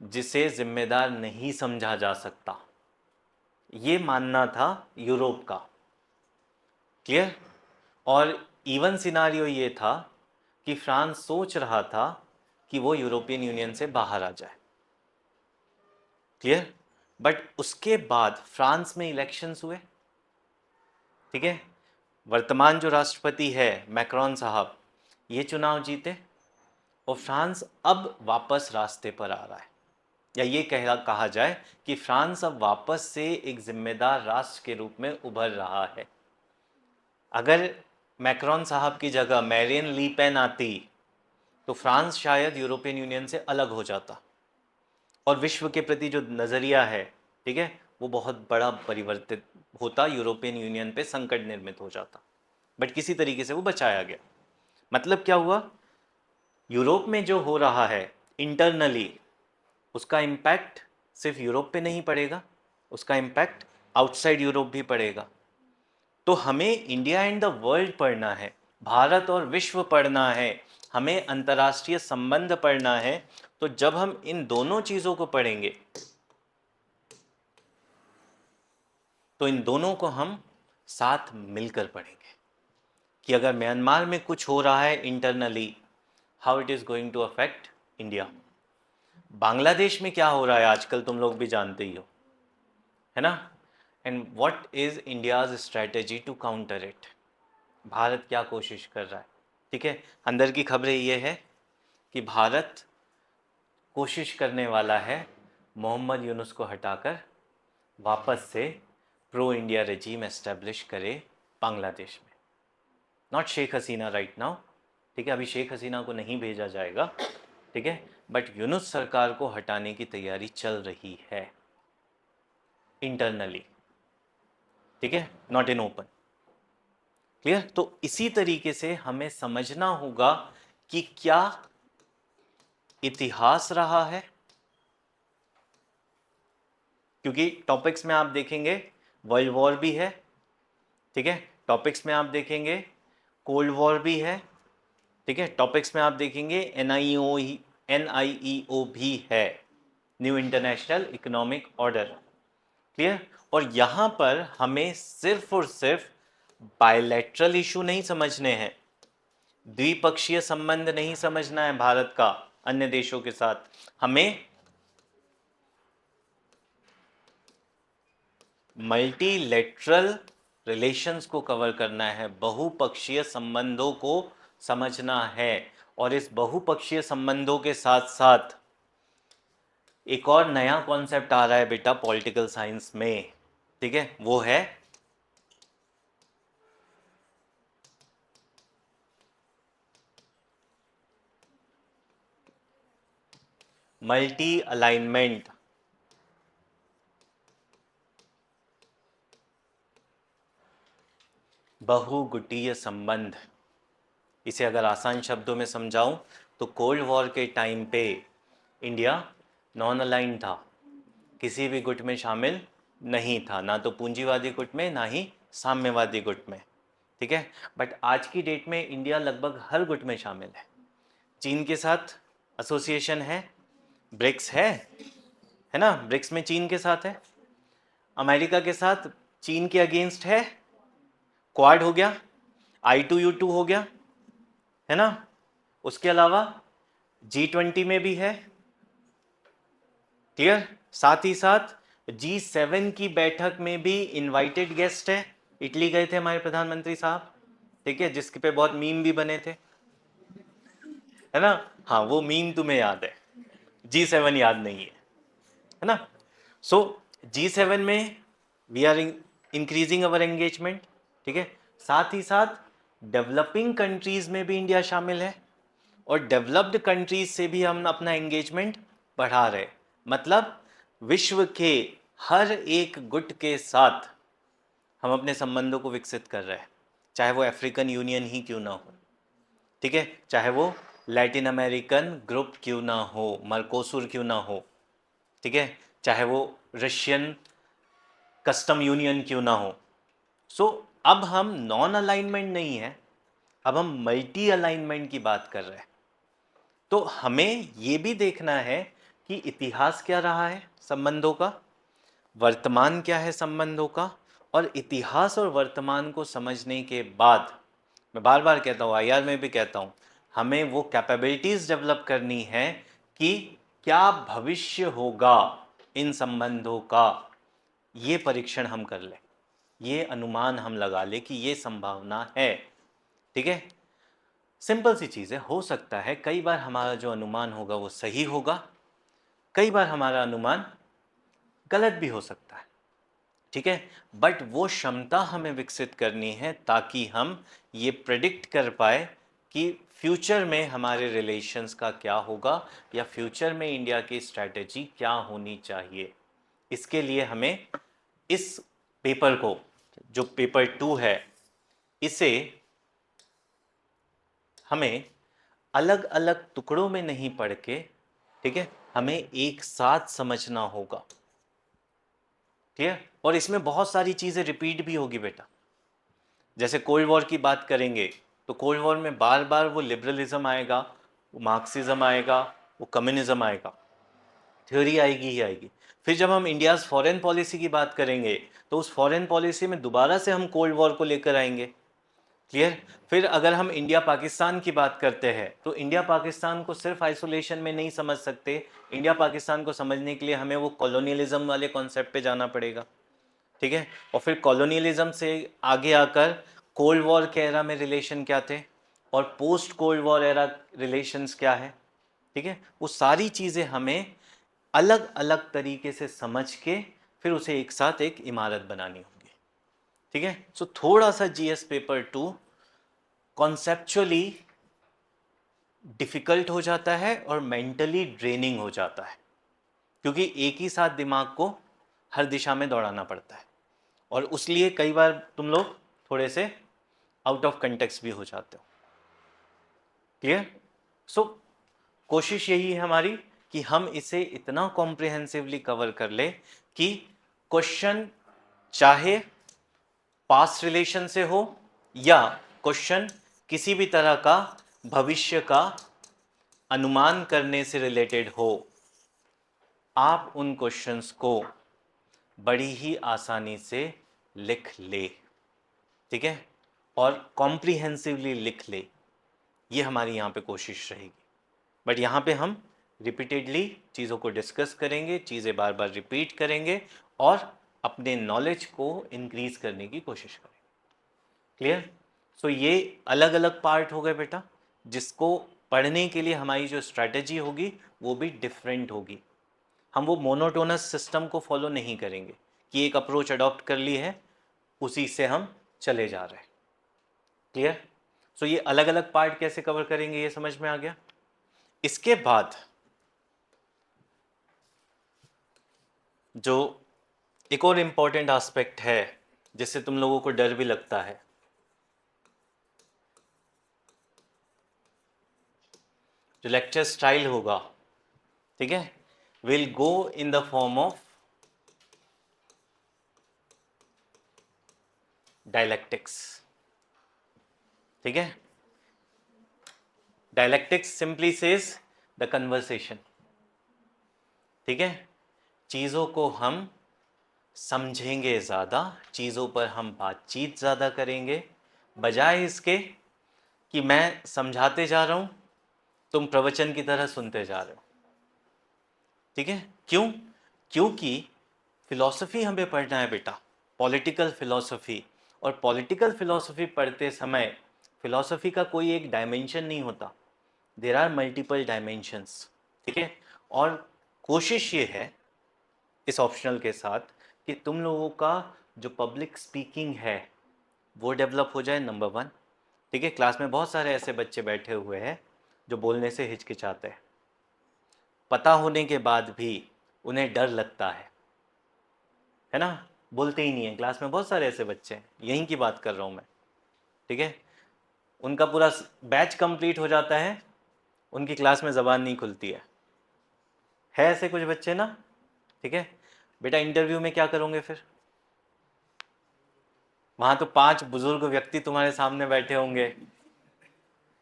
जिसे जिम्मेदार नहीं समझा जा सकता, ये मानना था यूरोप का। क्लियर? और इवन सिनारियो ये था कि फ्रांस सोच रहा था कि वो यूरोपियन यूनियन से बाहर आ जाए। क्लियर? बट उसके बाद फ्रांस में इलेक्शंस हुए। ठीक है, वर्तमान जो राष्ट्रपति है मैक्रोन साहब, ये चुनाव जीते और फ्रांस अब वापस रास्ते पर आ रहा है, या ये कहा जाए कि फ्रांस अब वापस से एक जिम्मेदार राष्ट्र के रूप में उभर रहा है। अगर मैक्रोन साहब की जगह मैरियन ली पेन आती, तो फ्रांस शायद यूरोपियन यूनियन से अलग हो जाता और विश्व के प्रति जो नज़रिया है, ठीक है, वो बहुत बड़ा परिवर्तित होता, यूरोपियन यूनियन पे संकट निर्मित हो जाता। बट किसी तरीके से वो बचाया गया। मतलब क्या हुआ, यूरोप में जो हो रहा है इंटरनली, उसका इम्पैक्ट सिर्फ यूरोप पे नहीं पड़ेगा, उसका इम्पैक्ट आउटसाइड यूरोप भी पड़ेगा। तो हमें इंडिया एंड द वर्ल्ड पढ़ना है, भारत और विश्व पढ़ना है, हमें अंतर्राष्ट्रीय संबंध पढ़ना है। तो जब हम इन दोनों चीज़ों को पढ़ेंगे तो इन दोनों को हम साथ मिलकर पढ़ेंगे कि अगर म्यांमार में कुछ हो रहा है internally, how it is going to affect India. Bangladesh में क्या हो रहा है आजकल तुम लोग भी जानते ही हो, है ना। And what is India's strategy to counter it, Bharat क्या कोशिश कर रहा है। ठीक है, अंदर की खबरें ये है कि भारत कोशिश करने वाला है मोहम्मद यूनुस को हटाकर वापस से प्रो इंडिया रेजीम एस्टेब्लिश करे बांग्लादेश में। Not Sheikh Hasina right now, ठीक है, अभी शेख हसीना को नहीं भेजा जाएगा, ठीक है, बट यूनुस सरकार को हटाने की तैयारी चल रही है इंटरनली, ठीक है, नॉट इन ओपन। क्लियर। तो इसी तरीके से हमें समझना होगा कि क्या इतिहास रहा है, क्योंकि टॉपिक्स में आप देखेंगे वर्ल्ड वॉर भी है, ठीक है, टॉपिक्स में आप देखेंगे कोल्ड वॉर भी है, ठीक है, टॉपिक्स में आप देखेंगे NIEO भी है, new international economic order. Clear. और यहाँ पर हमें सिर्फ और सिर्फ बायलैटरल इशू नहीं समझने हैं, द्विपक्षीय संबंध नहीं समझना है भारत का अन्य देशों के साथ, हमें मल्टीलेटरल रिलेशंस को कवर करना है, बहुपक्षीय संबंधों को समझना है। और इस बहुपक्षीय संबंधों के साथ साथ एक और नया कॉन्सेप्ट आ रहा है बेटा पॉलिटिकल साइंस में, ठीक है, वो है मल्टी अलाइनमेंट। बहुगुटीय संबंध, इसे अगर आसान शब्दों में समझाऊं तो कोल्ड वॉर के टाइम पे इंडिया नॉन अलाइन था, किसी भी गुट में शामिल नहीं था, ना तो पूंजीवादी गुट में ना ही साम्यवादी गुट में, ठीक है। बट आज की डेट में इंडिया लगभग हर गुट में शामिल है, चीन के साथ एसोसिएशन है, ब्रिक्स है ना, ब्रिक्स में चीन के साथ है, अमेरिका के साथ चीन के अगेंस्ट है, क्वाड हो गया, I2U2 हो गया, है ना। उसके अलावा G20 में भी है, क्लियर। साथ ही साथ G7 की बैठक में भी इनवाइटेड गेस्ट है, इटली गए थे हमारे प्रधानमंत्री साहब, ठीक है, जिसके पे बहुत मीम भी बने थे, है ना। हाँ, वो मीम तुम्हें याद है, G7 याद नहीं है ना। सो G7 में we are increasing our engagement, ठीक है। साथ ही साथ डेवलपिंग कंट्रीज में भी इंडिया शामिल है और डेवलप्ड कंट्रीज से भी हम अपना एंगेजमेंट बढ़ा रहे, मतलब विश्व के हर एक गुट के साथ हम अपने संबंधों को विकसित कर रहे हैं, चाहे वो अफ्रीकन यूनियन ही क्यों ना हो, ठीक है, चाहे वो लैटिन अमेरिकन ग्रुप क्यों ना हो, मर्कोसुर क्यों ना हो, ठीक है, चाहे वो रशियन कस्टम यूनियन क्यों ना हो। सो अब हम नॉन अलाइनमेंट नहीं है, अब हम मल्टी अलाइनमेंट की बात कर रहे हैं। तो हमें ये भी देखना है कि इतिहास क्या रहा है संबंधों का, वर्तमान क्या है संबंधों का, और इतिहास और वर्तमान को समझने के बाद, मैं बार बार कहता हूँ, IR में भी कहता हूँ, हमें वो कैपेबिलिटीज डेवलप करनी है कि क्या भविष्य होगा इन संबंधों का, ये परीक्षण हम कर लें, ये अनुमान हम लगा ले कि ये संभावना है, ठीक है। सिंपल सी चीज़ है, हो सकता है कई बार हमारा जो अनुमान होगा वो सही होगा, कई बार हमारा अनुमान गलत भी हो सकता है, ठीक है, बट वो क्षमता हमें विकसित करनी है ताकि हम ये प्रेडिक्ट कर पाए कि फ्यूचर में हमारे रिलेशंस का क्या होगा या फ्यूचर में इंडिया की स्ट्रैटेजी क्या होनी चाहिए। इसके लिए हमें इस पेपर को, जो पेपर 2 है, इसे हमें अलग अलग टुकड़ों में नहीं पढ़ के, ठीक है, हमें एक साथ समझना होगा, ठीक है। और इसमें बहुत सारी चीजें रिपीट भी होगी बेटा। जैसे कोल्ड वॉर की बात करेंगे तो कोल्ड वॉर में बार बार वो लिबरलिज्म आएगा, वो मार्क्सिज्म आएगा, वो कम्युनिज्म आएगा, थ्योरी आएगी ही आएगी। फिर जब हम इंडियाज फॉरेन पॉलिसी की बात करेंगे तो उस फॉरेन पॉलिसी में दोबारा से हम कोल्ड वॉर को लेकर आएंगे, क्लियर। फिर अगर हम इंडिया पाकिस्तान की बात करते हैं तो इंडिया पाकिस्तान को सिर्फ आइसोलेशन में नहीं समझ सकते, इंडिया पाकिस्तान को समझने के लिए हमें वो कॉलोनियलिज्म वाले कॉन्सेप्ट पे जाना पड़ेगा, ठीक है। और फिर कॉलोनियलिज्म से आगे आकर कोल्ड वॉर के एरा में रिलेशन क्या थे और post cold war era relations क्या है, ठीक है। वो सारी चीज़ें हमें अलग अलग तरीके से समझ के फिर उसे एक साथ एक इमारत बनानी होगी, ठीक है। सो थोड़ा सा जीएस पेपर 2 कॉन्सेप्चुअली डिफिकल्ट हो जाता है और मेंटली ड्रेनिंग हो जाता है, क्योंकि एक ही साथ दिमाग को हर दिशा में दौड़ाना पड़ता है और उसलिए कई बार तुम लोग थोड़े से आउट ऑफ कंटेक्स्ट भी हो जाते हो, क्लियर। सो कोशिश यही है हमारी कि हम इसे इतना कॉम्प्रिहेंसिवली कवर कर ले कि क्वेश्चन चाहे पास्ट रिलेशन से हो या क्वेश्चन किसी भी तरह का भविष्य का अनुमान करने से रिलेटेड हो, आप उन क्वेश्चंस को बड़ी ही आसानी से लिख ले, ठीक है, और कॉम्प्रिहेंसिवली लिख ले। ये हमारी यहाँ पे कोशिश रहेगी। बट यहाँ पे हम रिपीटेडली चीज़ों को डिस्कस करेंगे, चीज़ें बार बार रिपीट करेंगे और अपने नॉलेज को इंक्रीज करने की कोशिश करेंगे, क्लियर। सो ये अलग अलग पार्ट हो गए बेटा, जिसको पढ़ने के लिए हमारी जो स्ट्रैटेजी होगी वो भी डिफरेंट होगी। हम वो मोनोटोनस सिस्टम को फॉलो नहीं करेंगे कि एक अप्रोच अडॉप्ट कर ली है उसी से हम चले जा रहे हैं, क्लियर। सो ये अलग अलग पार्ट कैसे कवर करेंगे ये समझ में आ गया। इसके बाद जो एक और इम्पॉर्टेंट एस्पेक्ट है जिससे तुम लोगों को डर भी लगता है, जो लेक्चर स्टाइल होगा, ठीक है, will go in the form of dialectics, ठीक है। Dialectics simply says the conversation, ठीक है। चीज़ों को हम समझेंगे ज़्यादा, चीज़ों पर हम बातचीत ज़्यादा करेंगे, बजाय इसके कि मैं समझाते जा रहा हूँ तुम प्रवचन की तरह सुनते जा रहे हो, ठीक है। क्यों? क्योंकि फिलॉसफी हमें पढ़ना है बेटा, पॉलिटिकल फिलॉसफी। और पॉलिटिकल फिलॉसफी पढ़ते समय फिलॉसफी का कोई एक डायमेंशन नहीं होता, देयर आर मल्टीपल डायमेंशंस, ठीक है। और कोशिश ये है इस ऑप्शनल के साथ कि तुम लोगों का जो पब्लिक स्पीकिंग है वो डेवलप हो जाए, नंबर 1, ठीक है। क्लास में बहुत सारे ऐसे बच्चे बैठे हुए हैं जो बोलने से हिचकिचाते हैं, पता होने के बाद भी उन्हें डर लगता है ना, बोलते ही नहीं है। क्लास में बहुत सारे ऐसे बच्चे हैं, यहीं की बात कर रहा हूँ मैं, ठीक है। उनका पूरा बैच कंप्लीट हो जाता है, उनकी क्लास में ज़बान नहीं खुलती है ऐसे कुछ बच्चे ना, ठीक है। बेटा इंटरव्यू में क्या करोगे फिर? वहाँ तो 5 बुजुर्ग व्यक्ति तुम्हारे सामने बैठे होंगे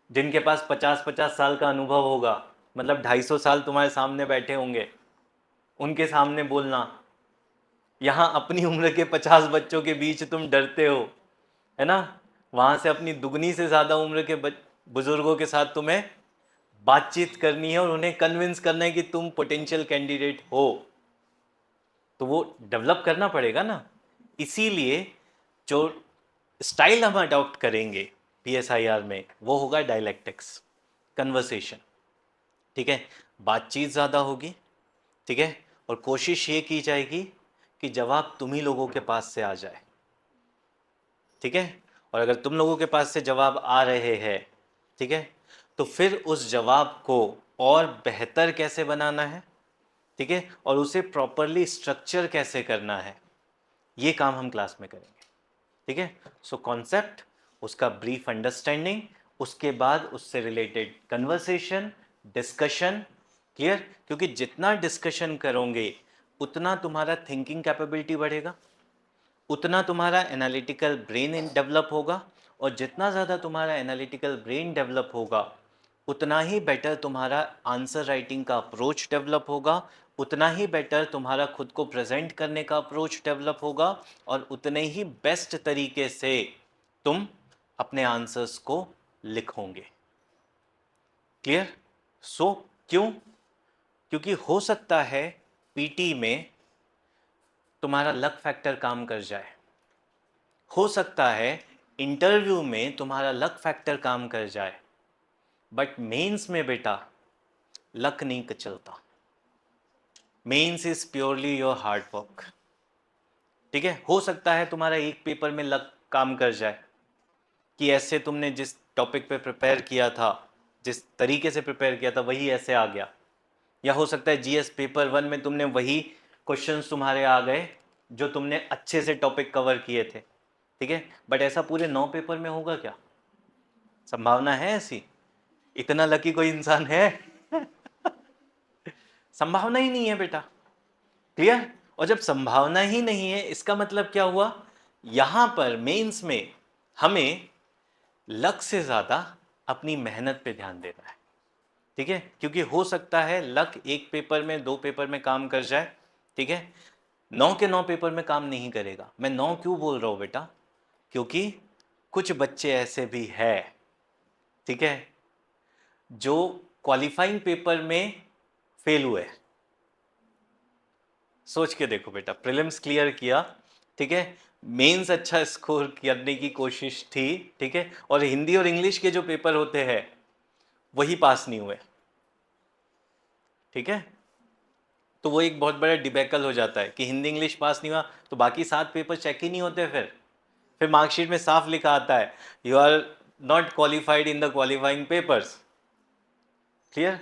जिनके पास 50-50 साल का अनुभव होगा, मतलब 250 साल तुम्हारे सामने बैठे होंगे, उनके सामने बोलना। यहाँ अपनी उम्र के 50 बच्चों के बीच तुम डरते हो, है ना। वहाँ से अपनी दुगनी से ज़्यादा उम्र के बुजुर्गों के साथ तुम्हें बातचीत करनी है और उन्हें कन्विंस करना है कि तुम पोटेंशियल कैंडिडेट हो, तो वो डेवलप करना पड़ेगा ना। इसीलिए जो स्टाइल हम अडॉप्ट करेंगे पीएसआईआर में वो होगा डायलेक्टिक्स, कन्वर्सेशन, ठीक है। बातचीत ज़्यादा होगी, ठीक है। और कोशिश ये की जाएगी कि जवाब तुम ही लोगों के पास से आ जाए, ठीक है। और अगर तुम लोगों के पास से जवाब आ रहे हैं, ठीक है, तो फिर उस जवाब को और बेहतर कैसे बनाना है, ठीक है, और उसे प्रॉपरली स्ट्रक्चर कैसे करना है, ये काम हम क्लास में करेंगे, ठीक है। सो कॉन्सेप्ट, उसका ब्रीफ अंडरस्टैंडिंग उसके बाद उससे रिलेटेड कन्वर्सेशन, डिस्कशन। क्लियर? क्योंकि जितना डिस्कशन करोगे उतना तुम्हारा थिंकिंग कैपेबिलिटी बढ़ेगा, उतना तुम्हारा एनालिटिकल ब्रेन डेवलप होगा, और जितना ज़्यादा तुम्हारा एनालिटिकल ब्रेन डेवलप होगा उतना ही बेटर तुम्हारा आंसर राइटिंग का अप्रोच डेवलप होगा, उतना ही बेटर तुम्हारा खुद को प्रेजेंट करने का अप्रोच डेवलप होगा, और उतने ही बेस्ट तरीके से तुम अपने आंसर्स को लिखोगे। क्लियर? सो क्यों? क्योंकि हो सकता है पीटी में तुम्हारा लक फैक्टर काम कर जाए, हो सकता है इंटरव्यू में तुम्हारा लक फैक्टर काम कर जाए, बट मेंस में बेटा लक नहीं चलता। Mains is purely your hard work. ठीक है? हो सकता है तुम्हारा एक पेपर में लक काम कर जाए कि ऐसे तुमने जिस टॉपिक पे प्रिपेयर किया था, जिस तरीके से प्रिपेयर किया था वही ऐसे आ गया, या हो सकता है जीएस पेपर 1 में तुमने वही क्वेश्चंस तुम्हारे आ गए जो तुमने अच्छे से टॉपिक कवर किए थे। ठीक है? बट ऐसा पूरे 9 पेपर में होगा क्या? संभावना है ऐसी? इतना लकी कोई इंसान है? संभावना ही नहीं है बेटा। क्लियर? और जब संभावना ही नहीं है, इसका मतलब क्या हुआ? यहां पर मेंस में हमें लक से ज्यादा अपनी मेहनत पे ध्यान देना है। ठीक है? क्योंकि हो सकता है लक एक पेपर में, 2 पेपर में काम कर जाए। ठीक है? 9 के 9 पेपर में काम नहीं करेगा। मैं 9 क्यों बोल रहा हूं बेटा? क्योंकि कुछ बच्चे ऐसे भी है, ठीक है, जो क्वालिफाइंग पेपर में फेल हुए। सोच के देखो बेटा, प्रीलिम्स क्लियर किया, ठीक है, मेंस अच्छा स्कोर करने की कोशिश थी, ठीक है, और हिंदी और इंग्लिश के जो पेपर होते हैं वही पास नहीं हुए। ठीक है? तो वो एक बहुत बड़ा डिबेकल हो जाता है कि हिंदी इंग्लिश पास नहीं हुआ तो बाकी 7 पेपर चेक ही नहीं होते। फिर मार्कशीट में साफ लिखा आता है you are not qualified in the qualifying papers. Clear?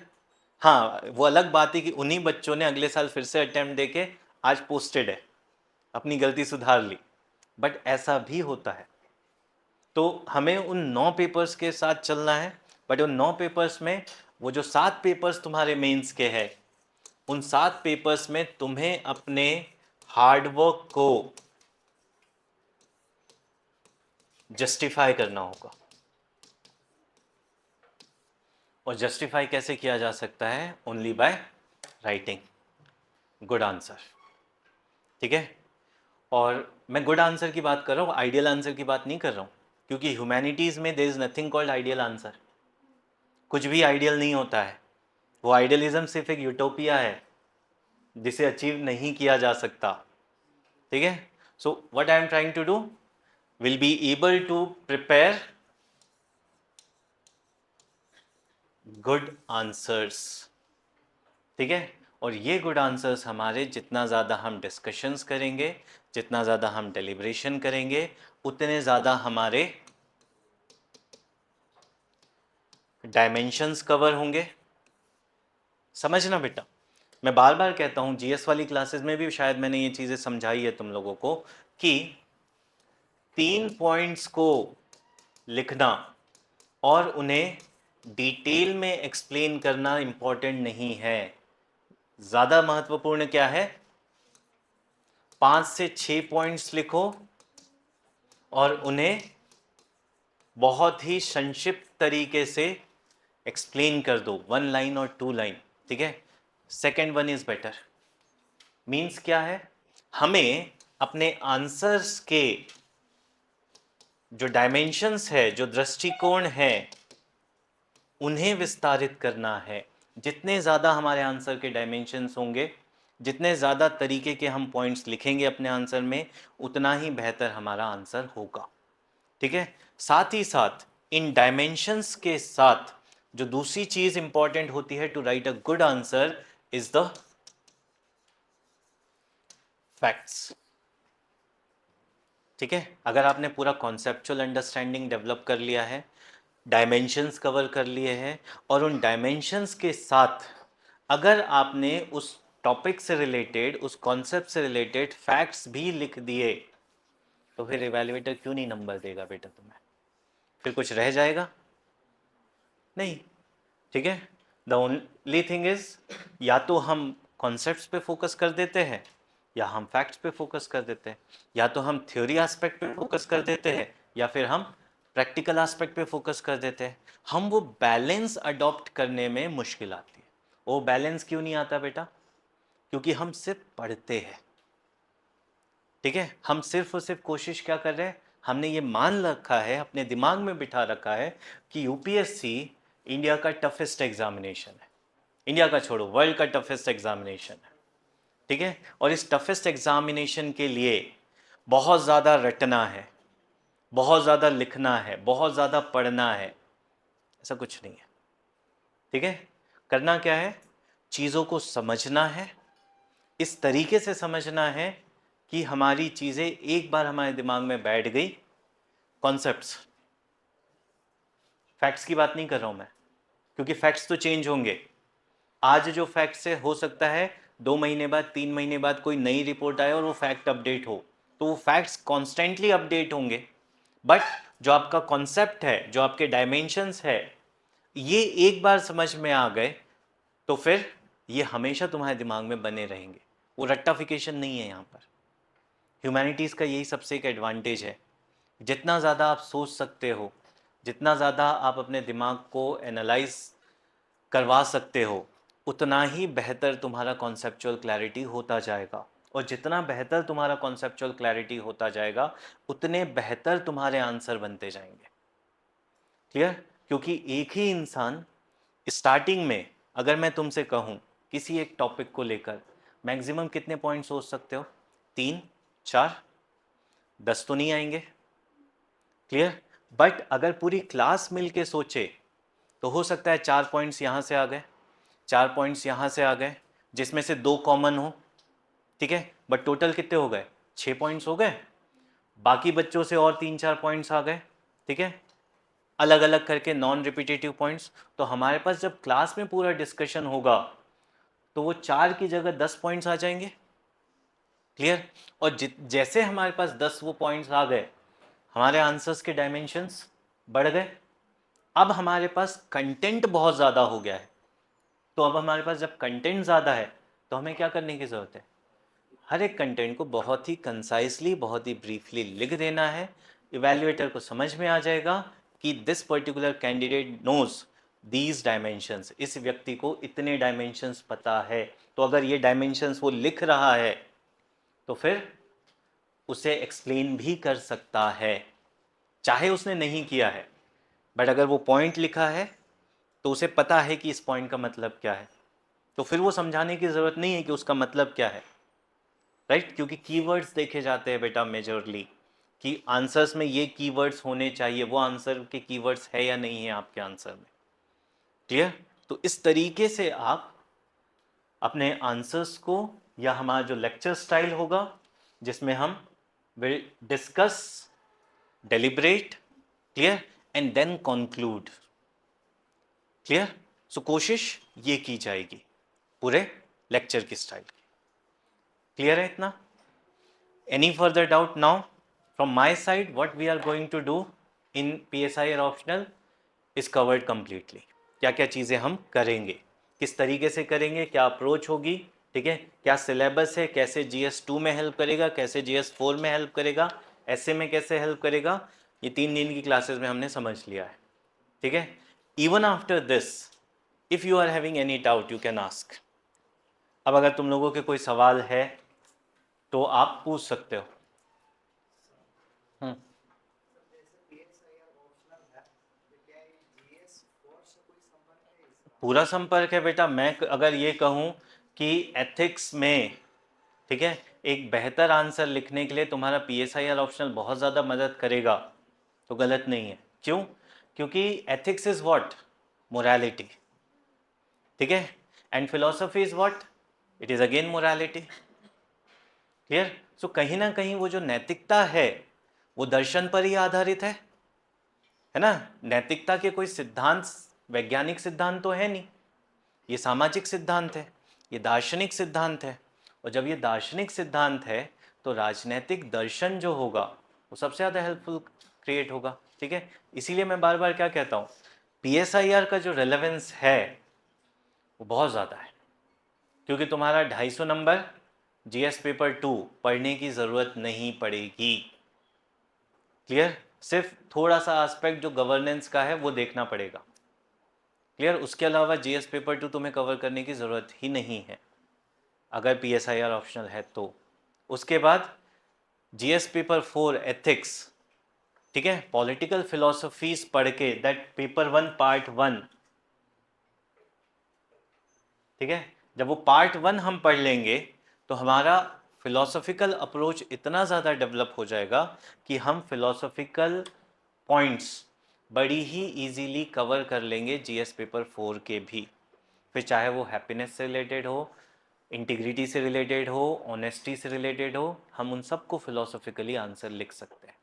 हाँ, वो अलग बात है कि उन्हीं बच्चों ने अगले साल फिर से अटेम्प्ट देके आज पोस्टेड है, अपनी गलती सुधार ली, बट ऐसा भी होता है। तो हमें उन 9 पेपर्स के साथ चलना है, बट उन 9 पेपर्स में वो जो 7 पेपर्स तुम्हारे मेंस के हैं, उन 7 पेपर्स में तुम्हें अपने हार्डवर्क को जस्टिफाई करना होगा। और जस्टिफाई कैसे किया जा सकता है? Only by writing good answer. ठीक है? और मैं गुड आंसर की बात कर रहा हूँ, आइडियल आंसर की बात नहीं कर रहा हूँ, क्योंकि ह्यूमैनिटीज़ में there is nothing called ideal answer. कुछ भी आइडियल नहीं होता है। वो आइडियलिज्म सिर्फ एक यूटोपिया है जिसे अचीव नहीं किया जा सकता। ठीक है? So what I am trying to do, will be able to prepare good answers. ठीक है? और ये गुड आंसर्स हमारे जितना ज़्यादा हम डिस्कशंस करेंगे, जितना ज़्यादा हम डेलिब्रेशन करेंगे, उतने ज़्यादा हमारे डायमेंशंस कवर होंगे। समझना बेटा, मैं बार बार कहता हूँ, जीएस वाली क्लासेस में भी शायद मैंने ये चीज़ें समझाई है तुम लोगों को कि 3 पॉइंट्स को लिखना और उन्हें डिटेल में एक्सप्लेन करना इंपॉर्टेंट नहीं है। ज़्यादा महत्वपूर्ण क्या है? 5 से 6 पॉइंट्स लिखो और उन्हें बहुत ही संक्षिप्त तरीके से एक्सप्लेन कर दो, 1 लाइन और 2 लाइन। ठीक है? Second one is better. Means क्या है? हमें अपने आंसर्स के जो डायमेंशंस है, जो दृष्टिकोण है, उन्हें विस्तारित करना है। जितने ज़्यादा हमारे आंसर के डायमेंशंस होंगे, जितने ज़्यादा तरीके के हम पॉइंट्स लिखेंगे अपने आंसर में, उतना ही बेहतर हमारा आंसर होगा। ठीक है? साथ ही साथ इन डायमेंशंस के साथ जो दूसरी चीज इंपॉर्टेंट होती है to write a good answer is the facts. ठीक है? अगर आपने पूरा कॉन्सेप्चुअल अंडरस्टैंडिंग डेवलप कर लिया है, डायमेंशंस कवर कर लिए हैं, और उन डायमेंशंस के साथ अगर आपने उस टॉपिक से रिलेटेड, उस कॉन्सेप्ट से रिलेटेड फैक्ट्स भी लिख दिए, तो फिर इवैल्यूएटर क्यों नहीं नंबर देगा बेटा तुम्हें? फिर कुछ रह जाएगा? नहीं, ठीक है। द ओनली थिंग इज, या तो हम कॉन्सेप्ट्स पे फोकस कर देते हैं या हम फैक्ट्स पे फोकस कर देते हैं, या तो हम थ्योरी एस्पेक्ट पे फोकस कर देते हैं या फिर हम प्रैक्टिकल एस्पेक्ट पे फोकस कर देते हैं। हम वो बैलेंस अडॉप्ट करने में मुश्किल आती है। वो बैलेंस क्यों नहीं आता बेटा? क्योंकि हम सिर्फ पढ़ते हैं, ठीक है। हम सिर्फ और सिर्फ कोशिश क्या कर रहे हैं, हमने ये मान रखा है, अपने दिमाग में बिठा रखा है कि यूपीएससी इंडिया का टफेस्ट एग्जामिनेशन है। इंडिया का छोड़ो, वर्ल्ड का टफेस्ट एग्जामिनेशन है, ठीक है। और इस टफेस्ट एग्जामिनेशन के लिए बहुत ज़्यादा रटना है, बहुत ज़्यादा लिखना है, बहुत ज़्यादा पढ़ना है, ऐसा कुछ नहीं है, ठीक है। करना क्या है, चीज़ों को समझना है, इस तरीके से समझना है कि हमारी चीज़ें एक बार हमारे दिमाग में बैठ गई। कॉन्सेप्ट्स, फैक्ट्स की बात नहीं कर रहा हूं मैं, क्योंकि फैक्ट्स तो चेंज होंगे। आज जो फैक्ट्स है, हो सकता है 2 महीने बाद, 3 महीने बाद कोई नई रिपोर्ट आए और वो फैक्ट अपडेट हो, तो वो फैक्ट्स कॉन्स्टेंटली अपडेट होंगे। बट जो आपका कॉन्सेप्ट है, जो आपके डायमेंशंस है, ये एक बार समझ में आ गए तो फिर ये हमेशा तुम्हारे दिमाग में बने रहेंगे। वो रट्टाफिकेशन नहीं है यहाँ पर। ह्यूमैनिटीज़ का यही सबसे एक एडवांटेज है, जितना ज़्यादा आप सोच सकते हो, जितना ज़्यादा आप अपने दिमाग को एनालाइज करवा सकते हो, उतना ही बेहतर तुम्हारा कॉन्सेप्चुअल क्लैरिटी होता जाएगा। और जितना बेहतर तुम्हारा कॉन्सेप्चुअल क्लैरिटी होता जाएगा, उतने बेहतर तुम्हारे आंसर बनते जाएंगे। क्लियर? क्योंकि एक ही इंसान स्टार्टिंग में, अगर मैं तुमसे कहूँ किसी एक टॉपिक को लेकर मैक्सिमम कितने पॉइंट सोच सकते हो? 3, 4, 10 तो नहीं आएंगे। क्लियर? बट अगर पूरी क्लास मिल के सोचे तो हो सकता है 4 पॉइंट्स यहाँ से आ गए, 4 पॉइंट्स यहाँ से आ गए, जिसमें से 2 कॉमन हो, ठीक है। बट टोटल कितने हो गए? 6 पॉइंट्स हो गए। बाकी बच्चों से और 3-4 पॉइंट्स आ गए, ठीक है, अलग अलग करके, नॉन रिपीटेटिव पॉइंट्स। तो हमारे पास जब क्लास में पूरा डिस्कशन होगा तो वो 4 की जगह 10 पॉइंट्स आ जाएंगे। क्लियर? और जैसे हमारे पास 10 वो पॉइंट्स आ गए, हमारे आंसर्स के डायमेंशंस बढ़ गए। अब हमारे पास कंटेंट बहुत ज़्यादा हो गया है। तो अब हमारे पास जब कंटेंट ज़्यादा है तो हमें क्या करने की ज़रूरत है? हर एक कंटेंट को बहुत ही कंसाइसली, बहुत ही ब्रीफली लिख देना है। इवैल्यूएटर को समझ में आ जाएगा कि this particular candidate knows these dimensions, इस व्यक्ति को इतने डायमेंशंस पता है। तो अगर ये डायमेंशंस वो लिख रहा है तो फिर उसे एक्सप्लेन भी कर सकता है, चाहे उसने नहीं किया है। बट अगर वो पॉइंट लिखा है तो उसे पता है कि इस पॉइंट का मतलब क्या है, तो फिर वो समझाने की ज़रूरत नहीं है कि उसका मतलब क्या है। राइट? क्योंकि कीवर्ड्स देखे जाते हैं बेटा मेजरली, कि आंसर्स में ये कीवर्ड्स होने चाहिए, वो आंसर के कीवर्ड्स है या नहीं है आपके आंसर में। क्लियर? तो इस तरीके से आप अपने आंसर्स को, या हमारा जो लेक्चर स्टाइल होगा जिसमें हम will discuss, deliberate, clear, and then conclude. Clear? So कोशिश ये की जाएगी पूरे लेक्चर की स्टाइल की। क्लियर है इतना? Any further doubt now? From my side, what we are going to do in PSI or optional is covered completely. क्या क्या चीज़ें हम करेंगे, किस तरीके से करेंगे, क्या अप्रोच होगी, ठीक है, क्या सिलेबस है, कैसे GS2 में हेल्प करेगा, कैसे GS4 में हेल्प करेगा, ऐसे में कैसे हेल्प करेगा, ये 3 दिन की क्लासेस में हमने समझ लिया है, ठीक है। Even after this, if you are having any doubt you can ask. अब अगर तुम लोगों के कोई सवाल है तो आप पूछ सकते हो। हम्म। पूरा संपर्क है बेटा। मैं अगर ये कहूँ कि एथिक्स में, ठीक है, एक बेहतर आंसर लिखने के लिए तुम्हारा PSIR ऑप्शनल बहुत ज़्यादा मदद करेगा तो गलत नहीं है। क्यों? क्योंकि एथिक्स इज व्हाट? मोरालिटी, ठीक है, and philosophy is what? It is again morality. Clear? So कहीं ना कहीं वो जो नैतिकता है वो दर्शन पर ही आधारित है ना। नैतिकता के कोई सिद्धांत, वैज्ञानिक सिद्धांत तो है नहीं, ये सामाजिक सिद्धांत है, ये दार्शनिक सिद्धांत है। और जब ये दार्शनिक सिद्धांत है तो राजनैतिक दर्शन जो होगा वो सबसे ज़्यादा हेल्पफुल क्रिएट होगा, ठीक है। इसीलिए मैं बार बार क्या कहता हूँ, PSIR का जो रेलेवेंस है वो बहुत ज़्यादा है, क्योंकि तुम्हारा 250 नंबर GS पेपर 2 पढ़ने की ज़रूरत नहीं पड़ेगी। क्लियर? सिर्फ थोड़ा सा एस्पेक्ट जो गवर्नेंस का है वो देखना पड़ेगा। क्लियर? उसके अलावा GS पेपर 2 तुम्हें कवर करने की ज़रूरत ही नहीं है अगर PSIR ऑप्शनल है तो। उसके बाद GS पेपर 4 एथिक्स, ठीक है, पॉलिटिकल फिलोसफीज पढ़ के, दैट पेपर 1 पार्ट 1, ठीक है, जब वो पार्ट 1 हम पढ़ लेंगे तो हमारा फिलोसफिकल अप्रोच इतना ज़्यादा डेवलप हो जाएगा कि हम फिलोसफिकल पॉइंट्स बड़ी ही इजीली कवर कर लेंगे GS पेपर 4 के भी। फिर चाहे वो हैप्पीनेस से रिलेटेड हो, इंटीग्रिटी से रिलेटेड हो, ऑनेस्टी से रिलेटेड हो, हम उन सबको फिलोसफिकली आंसर लिख सकते हैं।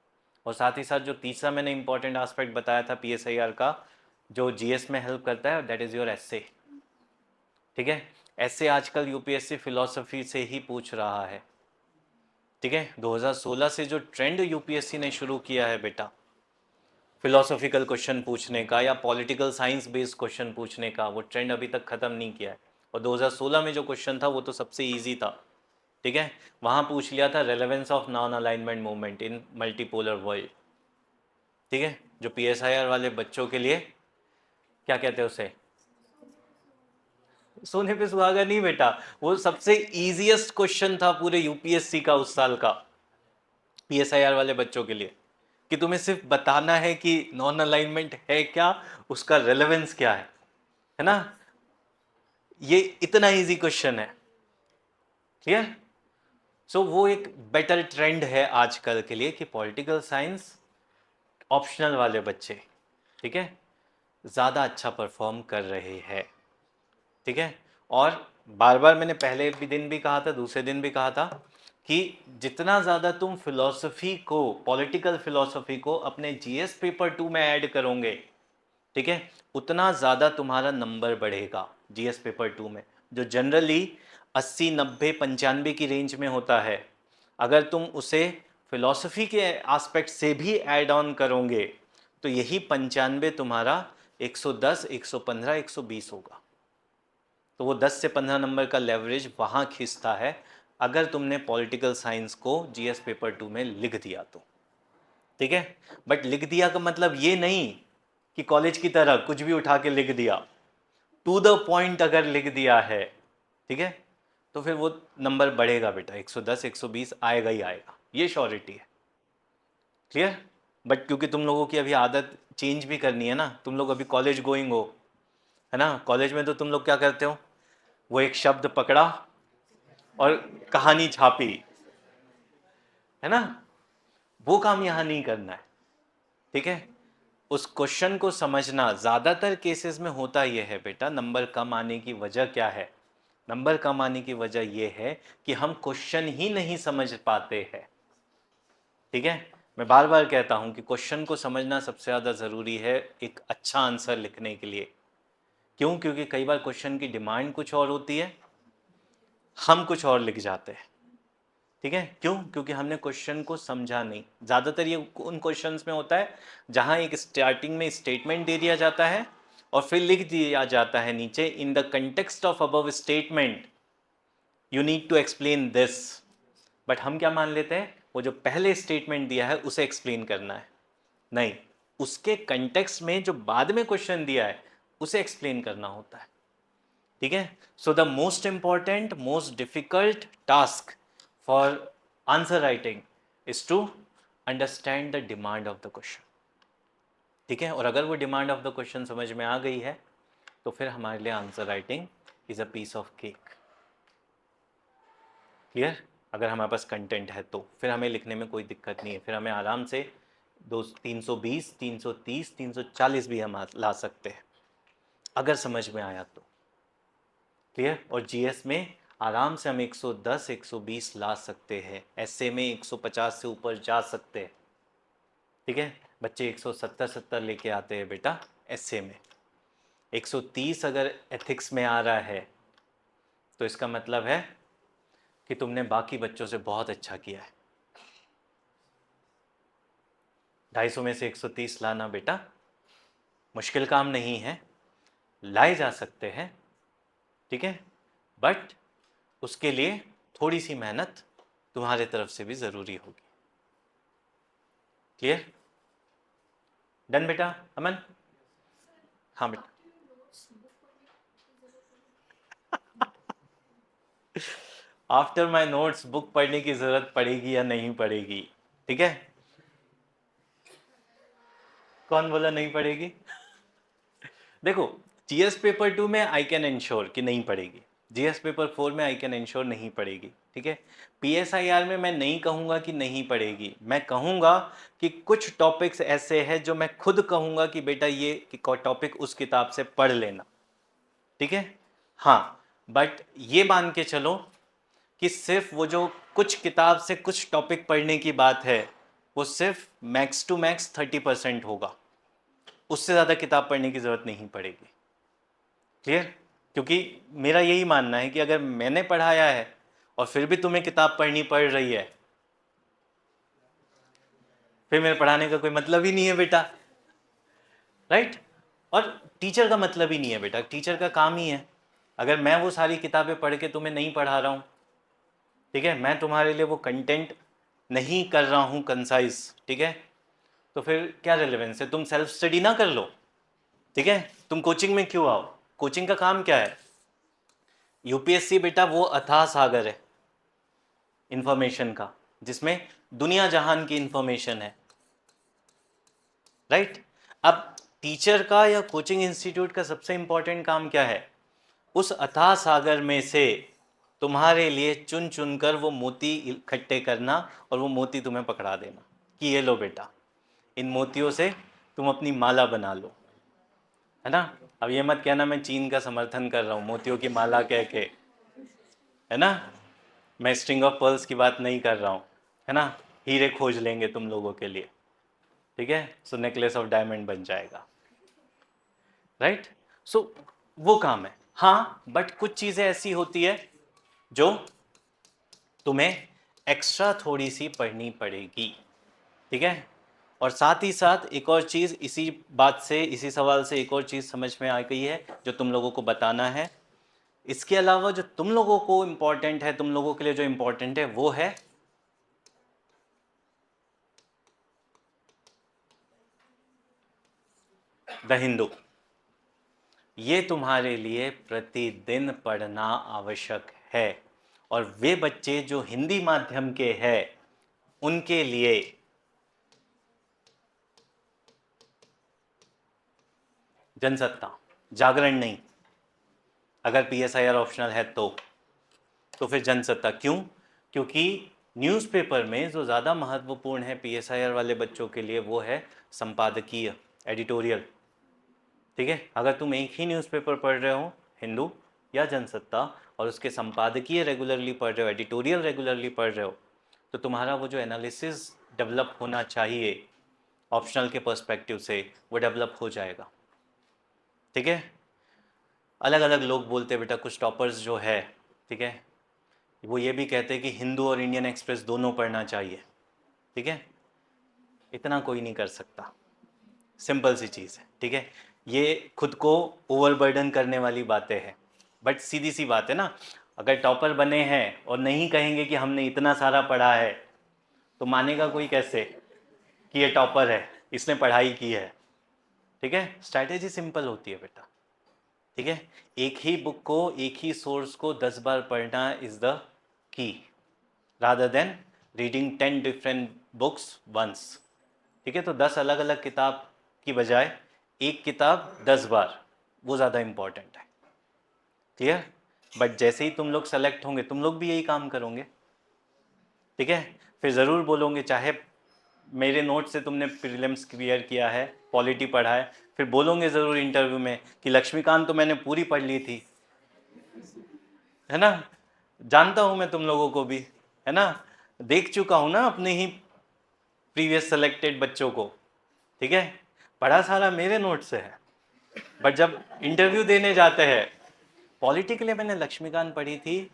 और साथ ही साथ जो तीसरा मैंने इंपॉर्टेंट एस्पेक्ट बताया था PSIR का, जो GS में हेल्प करता है, दैट इज़ योर एसे। ठीक है, ऐसे आजकल UPSC फिलोसफी से ही पूछ रहा है। ठीक है, 2016 से जो ट्रेंड UPSC ने शुरू किया है बेटा, फिलोसॉफिकल क्वेश्चन पूछने का या पॉलिटिकल साइंस बेस्ड क्वेश्चन पूछने का, वो ट्रेंड अभी तक ख़त्म नहीं किया है। और 2016 में जो क्वेश्चन था वो तो सबसे इजी था। ठीक है, वहाँ पूछ लिया था relevance of non alignment movement in multipolar world. ठीक है, जो PSIR वाले बच्चों के लिए क्या कहते हैं उसे, सोने पे सुहागा नहीं बेटा, वो सबसे इजीएस्ट क्वेश्चन था पूरे UPSC का उस साल का, PSIR वाले बच्चों के लिए, कि तुम्हें सिर्फ बताना है कि नॉन अलाइनमेंट है क्या, उसका रेलेवेंस क्या है ना। ये इतना इजी क्वेश्चन है। क्लियर? सो वो एक बेटर ट्रेंड है आजकल के लिए कि पॉलिटिकल साइंस ऑप्शनल वाले बच्चे, ठीक है, ज़्यादा अच्छा परफॉर्म कर रहे हैं। ठीक है, और बार बार मैंने पहले भी दिन भी कहा था, दूसरे दिन भी कहा था कि जितना ज़्यादा तुम फिलॉसफी को, पॉलिटिकल फिलॉसफी को अपने GS पेपर 2 में ऐड करोगे, ठीक है, उतना ज़्यादा तुम्हारा नंबर बढ़ेगा GS पेपर 2 में, जो जनरली 80, 90, 95 की रेंज में होता है। अगर तुम उसे फिलॉसफी के एस्पेक्ट से भी ऐड ऑन करोगे तो यही 95 तुम्हारा 110, 115, 120 होगा। तो वो 10 से 15 नंबर का लेवरेज वहाँ खींचता है अगर तुमने पॉलिटिकल साइंस को GS पेपर 2 में लिख दिया तो। ठीक है, बट लिख दिया का मतलब ये नहीं कि कॉलेज की तरह कुछ भी उठा के लिख दिया, टू द पॉइंट अगर लिख दिया है, ठीक है, तो फिर वो नंबर बढ़ेगा बेटा, 110, 120 आएगा ही आएगा, ये श्योरिटी है। क्लियर? बट क्योंकि तुम लोगों की अभी आदत चेंज भी करनी है ना, तुम लोग अभी कॉलेज गोइंग हो, है ना, कॉलेज में तो तुम लोग क्या करते हो, वो एक शब्द पकड़ा और कहानी छापी, है ना, वो काम यहाँ नहीं करना है। ठीक है, उस क्वेश्चन को समझना, ज़्यादातर केसेस में होता यह है बेटा, नंबर कम आने की वजह क्या है, नंबर कम आने की वजह यह है कि हम क्वेश्चन ही नहीं समझ पाते हैं। ठीक है, मैं बार बार कहता हूं कि क्वेश्चन को समझना सबसे ज़्यादा ज़रूरी है एक अच्छा आंसर लिखने के लिए। क्यों? क्योंकि कई बार क्वेश्चन की डिमांड कुछ और होती है, हम कुछ और लिख जाते हैं। ठीक है, क्यों? क्योंकि हमने क्वेश्चन को समझा नहीं। ज़्यादातर ये उन क्वेश्चंस में होता है जहां एक स्टार्टिंग में स्टेटमेंट दे दिया जाता है और फिर लिख दिया जाता है नीचे, in the context of above statement you need to explain this. But हम क्या मान लेते हैं, वो जो पहले स्टेटमेंट दिया है उसे एक्सप्लेन करना है, नहीं, उसके कंटेक्स्ट में जो बाद में क्वेश्चन दिया है उसे एक्सप्लेन करना होता है। ठीक है, so the most important, most difficult task for answer writing is to understand the demand of the question. ठीक है, और अगर वो डिमांड ऑफ द क्वेश्चन समझ में आ गई है तो फिर हमारे लिए answer writing is a piece of cake. Clear? अगर हमारे पास कंटेंट है तो फिर हमें लिखने में कोई दिक्कत नहीं है, फिर हमें आराम से 320, 330, 340 भी हम ला सकते हैं अगर समझ में आया तो। क्लियर? और GS में आराम से हम 110, 120 ला सकते हैं, ऐसे में 150 से ऊपर जा सकते हैं। ठीक है, बच्चे 170, 70 लेके आते हैं बेटा ऐसे में। 130 अगर एथिक्स में आ रहा है तो इसका मतलब है कि तुमने बाकी बच्चों से बहुत अच्छा किया है। 250 में से 130 लाना बेटा मुश्किल काम नहीं है, लाए जा सकते हैं, ठीक है, बट उसके लिए थोड़ी सी मेहनत तुम्हारे तरफ से भी ज़रूरी होगी। क्लियर? डन बेटा? अमन? हाँ बेटा। आफ्टर माई नोट्स बुक पढ़ने की ज़रूरत पड़ेगी या नहीं पड़ेगी? ठीक है, कौन बोला नहीं पड़ेगी? देखो, जीएस पेपर 2 में आई कैन इंश्योर कि नहीं पड़ेगी, जीएस पेपर 4 में आई कैन इंश्योर नहीं पड़ेगी, ठीक है। पीएसआईआर में मैं नहीं कहूँगा कि नहीं पड़ेगी, मैं कहूँगा कि कुछ टॉपिक्स ऐसे हैं जो मैं खुद कहूँगा कि बेटा ये टॉपिक उस किताब से पढ़ लेना, ठीक है। हाँ, बट ये मान के चलो कि सिर्फ वो जो कुछ किताब से कुछ टॉपिक पढ़ने की बात है, वो सिर्फ मैक्स टू मैक्स 30% होगा, उससे ज़्यादा किताब पढ़ने की ज़रूरत नहीं पड़ेगी। क्लियर? क्योंकि मेरा यही मानना है कि अगर मैंने पढ़ाया है और फिर भी तुम्हें किताब पढ़नी पड़ रही है, फिर मेरे पढ़ाने का कोई मतलब ही नहीं है बेटा, राइट? और टीचर का मतलब ही नहीं है बेटा, टीचर का काम ही है, अगर मैं वो सारी किताबें पढ़ के तुम्हें नहीं पढ़ा रहा हूँ, ठीक है, मैं तुम्हारे लिए वो कंटेंट नहीं कर रहा हूँ कंसाइज, ठीक है, तो फिर क्या रिलेवेंस है? तुम सेल्फ स्टडी ना कर लो, ठीक है, तुम कोचिंग में क्यों आओ? कोचिंग का काम क्या है? यूपीएससी बेटा वो अथाह सागर है इंफॉर्मेशन का, जिसमें दुनिया जहान की इंफॉर्मेशन है, राइट? अब टीचर का या कोचिंग इंस्टीट्यूट का सबसे इंपॉर्टेंट काम क्या है? उस अथाह सागर में से तुम्हारे लिए चुन चुन कर वो मोती इकट्ठे करना और वो मोती तुम्हें पकड़ा देना कि ये लो बेटा, इन मोतियों से तुम अपनी माला बना लो, है ना। अब ये मत कहना मैं चीन का समर्थन कर रहा हूँ मोतियों की माला कह के, है ना, मैं स्ट्रिंग ऑफ पर्ल्स की बात नहीं कर रहा हूँ, है ना, हीरे खोज लेंगे तुम लोगों के लिए, ठीक है, सो नेकलेस ऑफ डायमंड बन जाएगा, राइट? सो वो काम है। हाँ, बट कुछ चीज़ें ऐसी होती है जो तुम्हें एक्स्ट्रा थोड़ी सी पढ़नी पड़ेगी, ठीक है। और साथ ही साथ एक और चीज़, इसी बात से, इसी सवाल से एक और चीज़ समझ में आ गई है जो तुम लोगों को बताना है। इसके अलावा जो तुम लोगों को इम्पोर्टेंट है, तुम लोगों के लिए जो इम्पोर्टेंट है वो है द हिंदू। ये तुम्हारे लिए प्रतिदिन पढ़ना आवश्यक है, और वे बच्चे जो हिंदी माध्यम के हैं उनके लिए जनसत्ता, जागरण नहीं, अगर पीएसआईआर ऑप्शनल है तो फिर जनसत्ता। क्यों? क्योंकि न्यूज़पेपर में जो ज़्यादा महत्वपूर्ण है पीएसआईआर वाले बच्चों के लिए वो है संपादकीय, एडिटोरियल, ठीक है। अगर तुम एक ही न्यूज़पेपर पढ़ रहे हो, हिंदू या जनसत्ता, और उसके संपादकीय रेगुलरली पढ़ रहे हो, एडिटोरियल रेगुलरली पढ़ रहे हो, तो तुम्हारा वो जो एनालिसिस डेवलप होना चाहिए ऑप्शनल के पर्सपेक्टिव से, वो डेवलप हो जाएगा, ठीक है। अलग अलग लोग बोलते हैं बेटा, कुछ टॉपर्स जो है, ठीक है, वो ये भी कहते हैं कि हिंदू और इंडियन एक्सप्रेस दोनों पढ़ना चाहिए, ठीक है। इतना कोई नहीं कर सकता, सिंपल सी चीज़ है, ठीक है। ये खुद को ओवरबर्डन करने वाली बातें हैं, बट सीधी सी बात है ना, अगर टॉपर बने हैं और नहीं कहेंगे कि हमने इतना सारा पढ़ा है, तो मानेगा कोई कैसे कि ये टॉपर है, इसने पढ़ाई की है, ठीक है। स्ट्रैटेजी सिंपल होती है बेटा, ठीक है। एक ही बुक को, एक ही सोर्स को 10 बार पढ़ना is the key, rather than reading 10 different books once, ठीक है। तो 10 अलग अलग किताब की बजाय एक किताब 10 बार, वो ज़्यादा इम्पॉर्टेंट है, क्लियर? बट जैसे ही तुम लोग सेलेक्ट होंगे, तुम लोग भी यही काम करोगे, ठीक है। फिर ज़रूर बोलोगे, चाहे मेरे नोट से तुमने प्रीलिम्स क्लियर किया है, पॉलिटी पढ़ा है, फिर बोलोगे ज़रूर इंटरव्यू में कि लक्ष्मीकांत तो मैंने पूरी पढ़ ली थी, है ना। जानता हूँ मैं तुम लोगों को भी, है ना, देख चुका हूँ ना अपने ही प्रीवियस सेलेक्टेड बच्चों को, ठीक है। पढ़ा सारा मेरे नोट से है, बट जब इंटरव्यू देने जाते हैं, पॉलिटी के लिए मैंने लक्ष्मीकांत पढ़ी थी,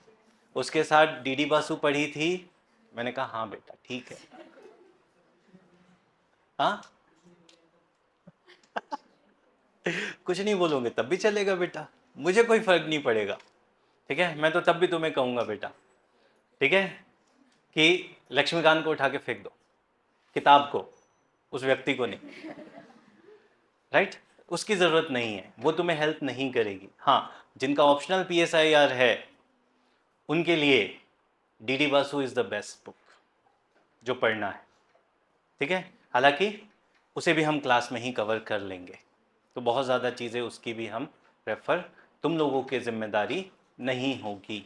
उसके साथ डीडी बासु पढ़ी थी, मैंने कहा हाँ बेटा ठीक है, हाँ। कुछ नहीं बोलोगे तब भी चलेगा बेटा, मुझे कोई फर्क नहीं पड़ेगा, ठीक है। मैं तो तब भी तुम्हें कहूँगा बेटा, ठीक है, कि लक्ष्मीकांत को उठा के फेंक दो, किताब को, उस व्यक्ति को नहीं, राइट। उसकी ज़रूरत नहीं है, वो तुम्हें हेल्प नहीं करेगी। हाँ, जिनका ऑप्शनल PSIR है उनके लिए DD Basu is the best book जो पढ़ना है, ठीक है। हालांकि उसे भी हम क्लास में ही कवर कर लेंगे, तो बहुत ज़्यादा चीज़ें उसकी भी हम रेफर, तुम लोगों की जिम्मेदारी नहीं होगी,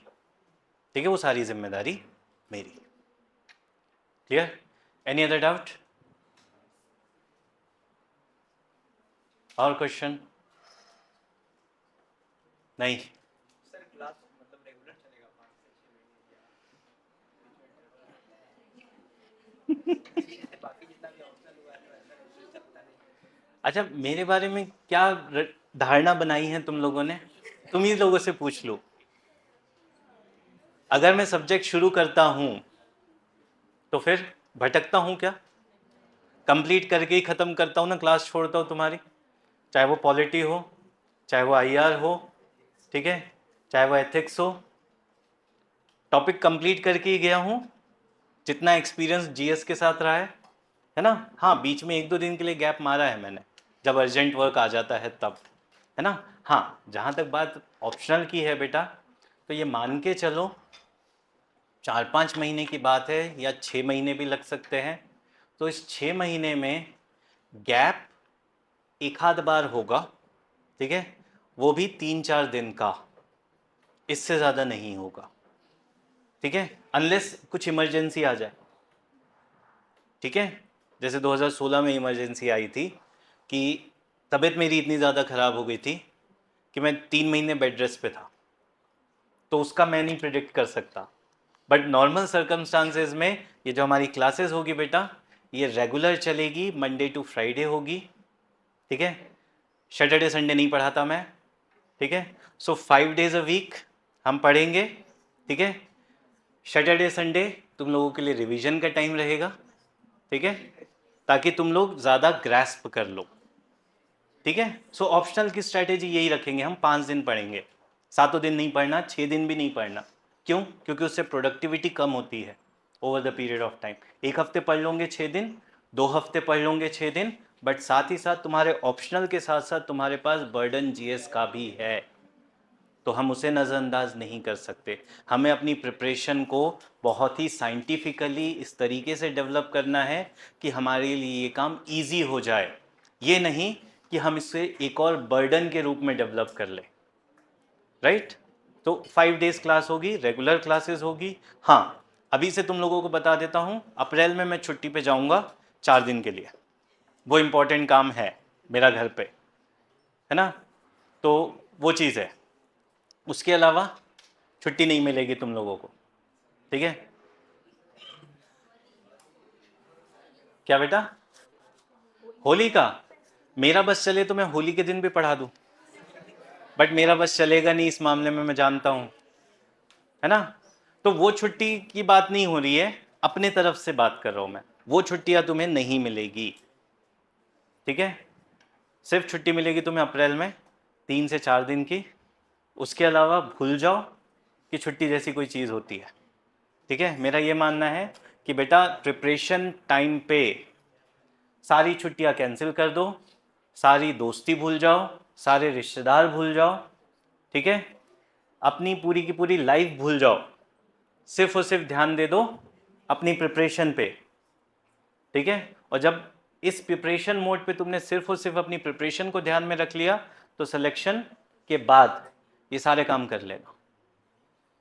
ठीक है, वो सारी जिम्मेदारी मेरी। क्लियर? एनी अदर डाउट और क्वेश्चन? नहीं, सर क्लास मतलब रेगुलर चलेगा 5 से 6 महीने बाकी जितना भी ऑप्शनल हुआ है तो ऐसा रेगुलर चलता नहीं। अच्छा, मेरे बारे में क्या धारणा बनाई है तुम लोगों ने? तुम ही लोगों से पूछ लो। अगर मैं सब्जेक्ट शुरू करता हूं तो फिर भटकता हूं क्या? कंप्लीट करके ही खत्म करता हूं ना, क्लास छोड़ता हूं तुम्हारी, चाहे वो पॉलिटी हो, चाहे वो IR हो, ठीक है, चाहे वो एथिक्स हो, टॉपिक कंप्लीट करके ही गया हूं। जितना एक्सपीरियंस GS के साथ रहा है ना। हाँ, बीच में 1-2 दिन के लिए गैप मारा है मैंने, जब अर्जेंट वर्क आ जाता है तब, है ना। हाँ, जहाँ तक बात ऑप्शनल की है बेटा, तो ये मान के चलो 4-5 महीने की बात है, या 6 महीने भी लग सकते हैं। तो इस 6 महीने में गैप एक आध बार होगा, ठीक है, वो भी 3-4 दिन का, इससे ज़्यादा नहीं होगा, ठीक है, अनलेस कुछ इमरजेंसी आ जाए, ठीक है। जैसे 2016 में इमरजेंसी आई थी कि तबीयत मेरी इतनी ज़्यादा ख़राब हो गई थी कि मैं 3 महीने बेड रेस्ट पे था, तो उसका मैं नहीं प्रिडिक्ट कर सकता। बट नॉर्मल सर्कमस्टांसेस में ये जो हमारी क्लासेस होगी बेटा, ये रेगुलर चलेगी, मंडे टू फ्राइडे होगी, ठीक है। सैटरडे संडे नहीं पढ़ाता मैं, ठीक है। सो 5 डेज अ वीक हम पढ़ेंगे, ठीक है। सैटरडे संडे तुम लोगों के लिए रिवीजन का टाइम रहेगा, ठीक है, ताकि तुम लोग ज़्यादा ग्रैस्प कर लो, ठीक है। सो ऑप्शनल की स्ट्रैटेजी यही रखेंगे, हम 5 दिन पढ़ेंगे, 7 दिन नहीं पढ़ना, 6 दिन भी नहीं पढ़ना। क्यों? क्योंकि उससे प्रोडक्टिविटी कम होती है over the period of time. 1 हफ्ते पढ़ लोगे 6 दिन, 2 हफ्ते पढ़ लोगे 6 दिन, बट साथ ही साथ तुम्हारे ऑप्शनल के साथ साथ तुम्हारे पास बर्डन GS का भी है, तो हम उसे नज़रअंदाज नहीं कर सकते। हमें अपनी प्रिपरेशन को बहुत ही साइंटिफिकली इस तरीके से डेवलप करना है कि हमारे लिए ये काम इजी हो जाए, ये नहीं कि हम इसे एक और बर्डन के रूप में डेवलप कर लें, राइट। तो 5 डेज क्लास होगी, रेगुलर क्लासेस होगी। हाँ, अभी से तुम लोगों को बता देता हूँ, अप्रैल में मैं छुट्टी पे जाऊँगा 4 दिन के लिए, वो इम्पोर्टेंट काम है मेरा घर पे, है ना, तो वो चीज़ है। उसके अलावा छुट्टी नहीं मिलेगी तुम लोगों को, ठीक है। क्या बेटा? होली का? मेरा बस चले तो मैं होली के दिन भी पढ़ा दूं, बट मेरा बस चलेगा नहीं इस मामले में, मैं जानता हूं, है ना। तो वो छुट्टी की बात नहीं हो रही है, अपने तरफ से बात कर रहा हूं मैं, वो छुट्टियां तुम्हें नहीं मिलेगी, ठीक है। सिर्फ छुट्टी मिलेगी तुम्हें अप्रैल में 3 से 4 दिन की। उसके अलावा भूल जाओ कि छुट्टी जैसी कोई चीज़ होती है, ठीक है। मेरा ये मानना है कि बेटा प्रिपरेशन टाइम पे सारी छुट्टियां कैंसिल कर दो, सारी दोस्ती भूल जाओ, सारे रिश्तेदार भूल जाओ, ठीक है, अपनी पूरी की पूरी लाइफ भूल जाओ, सिर्फ और सिर्फ ध्यान दे दो अपनी प्रिपरेशन पे, ठीक है। और जब इस प्रिपरेशन मोड पे तुमने सिर्फ और सिर्फ अपनी प्रिपरेशन को ध्यान में रख लिया, तो सिलेक्शन के बाद ये सारे काम कर लेगा,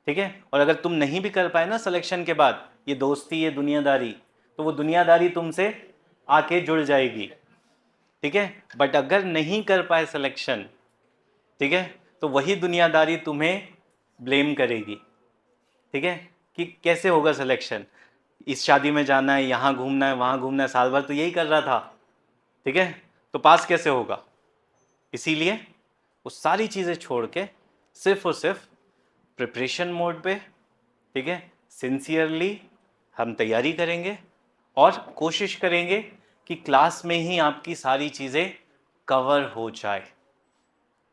ठीक है। और अगर तुम नहीं भी कर पाए ना सिलेक्शन के बाद, ये दोस्ती, ये दुनियादारी, तो वो दुनियादारी तुमसे आके जुड़ जाएगी, ठीक है। बट अगर नहीं कर पाए सिलेक्शन, ठीक है, तो वही दुनियादारी तुम्हें ब्लेम करेगी, ठीक है, कि कैसे होगा सिलेक्शन, इस शादी में जाना है, यहाँ घूमना है, वहाँ घूमना है, साल भर तो यही कर रहा था, ठीक है, तो पास कैसे होगा। इसीलिए वो सारी चीज़ें छोड़ के सिर्फ और सिर्फ प्रिपरेशन मोड पे, ठीक है, सिंसियरली हम तैयारी करेंगे और कोशिश करेंगे कि क्लास में ही आपकी सारी चीज़ें कवर हो जाए,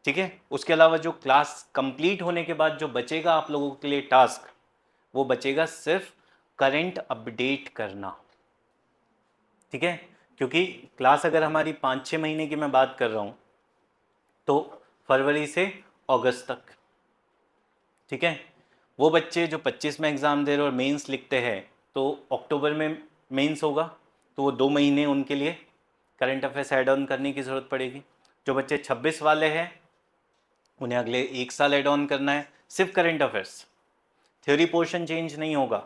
ठीक है। उसके अलावा जो क्लास कंप्लीट होने के बाद जो बचेगा आप लोगों के लिए टास्क, वो बचेगा सिर्फ करंट अपडेट करना, ठीक है। क्योंकि क्लास अगर हमारी 5-6 महीने की मैं बात कर रहा हूँ तो फरवरी से अगस्त तक, ठीक है। वो बच्चे जो 25 में एग्ज़ाम दे रहे और मेंस लिखते हैं तो अक्टूबर में मेंस होगा, तो वो 2 महीने उनके लिए करंट अफेयर्स ऐड ऑन करने की ज़रूरत पड़ेगी। जो बच्चे 26 वाले हैं उन्हें अगले 1 साल ऐड ऑन करना है सिर्फ current affairs, theory portion change नहीं होगा,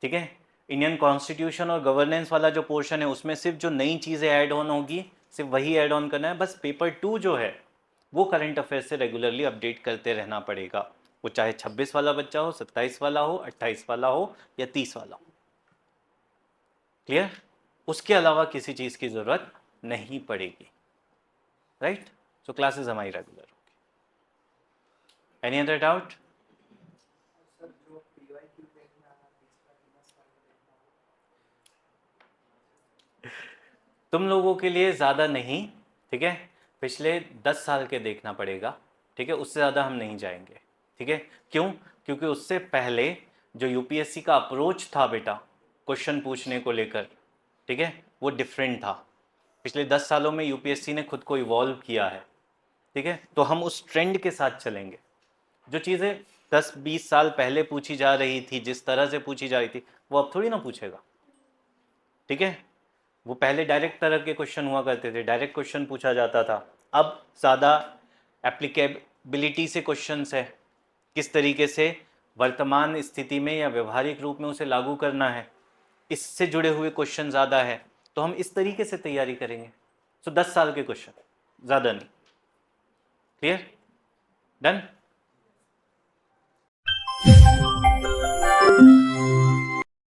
ठीक है। इंडियन कॉन्स्टिट्यूशन और गवर्नेंस वाला जो पोर्शन है उसमें सिर्फ जो नई चीज़ें ऐड ऑन होगी सिर्फ वही ऐड ऑन करना है। बस पेपर 2 जो है वो करंट अफेयर्स से रेगुलरली अपडेट करते रहना पड़ेगा, वो चाहे 26 वाला बच्चा हो, 27 वाला हो, 28 वाला हो या 30 वाला हो। क्लियर? उसके अलावा किसी चीज़ की ज़रूरत नहीं पड़ेगी, राइट। सो क्लासेस हमारी रेगुलर होगी। Any other doubt? सर जो पीवाईक्यू देखना है पिछला 10 साल का देखना तुम लोगों के लिए ज़्यादा नहीं, ठीक है। पिछले 10 साल के देखना पड़ेगा, ठीक है। उससे ज़्यादा हम नहीं जाएंगे, ठीक है। क्यों? क्योंकि उससे पहले जो यूपीएससी का अप्रोच था बेटा क्वेश्चन पूछने को लेकर, ठीक है, वो डिफरेंट था। पिछले 10 सालों में यूपीएससी ने खुद को इवॉल्व किया है, ठीक है। तो हम उस ट्रेंड के साथ चलेंगे। जो चीज़ें 10-20 साल पहले पूछी जा रही थी, जिस तरह से पूछी जा रही थी, वो अब थोड़ी ना पूछेगा, ठीक है। वो पहले डायरेक्ट तरह के क्वेश्चन हुआ करते थे, डायरेक्ट क्वेश्चन पूछा जाता था। अब ज़्यादा एप्लीकेबिलिटी से क्वेश्चंस है, किस तरीके से वर्तमान स्थिति में या व्यवहारिक रूप में उसे लागू करना है, इससे जुड़े हुए क्वेश्चन ज़्यादा है। तो हम इस तरीके से तैयारी करेंगे। सो 10 साल के क्वेश्चन, ज़्यादा नहीं। क्लियर? डन?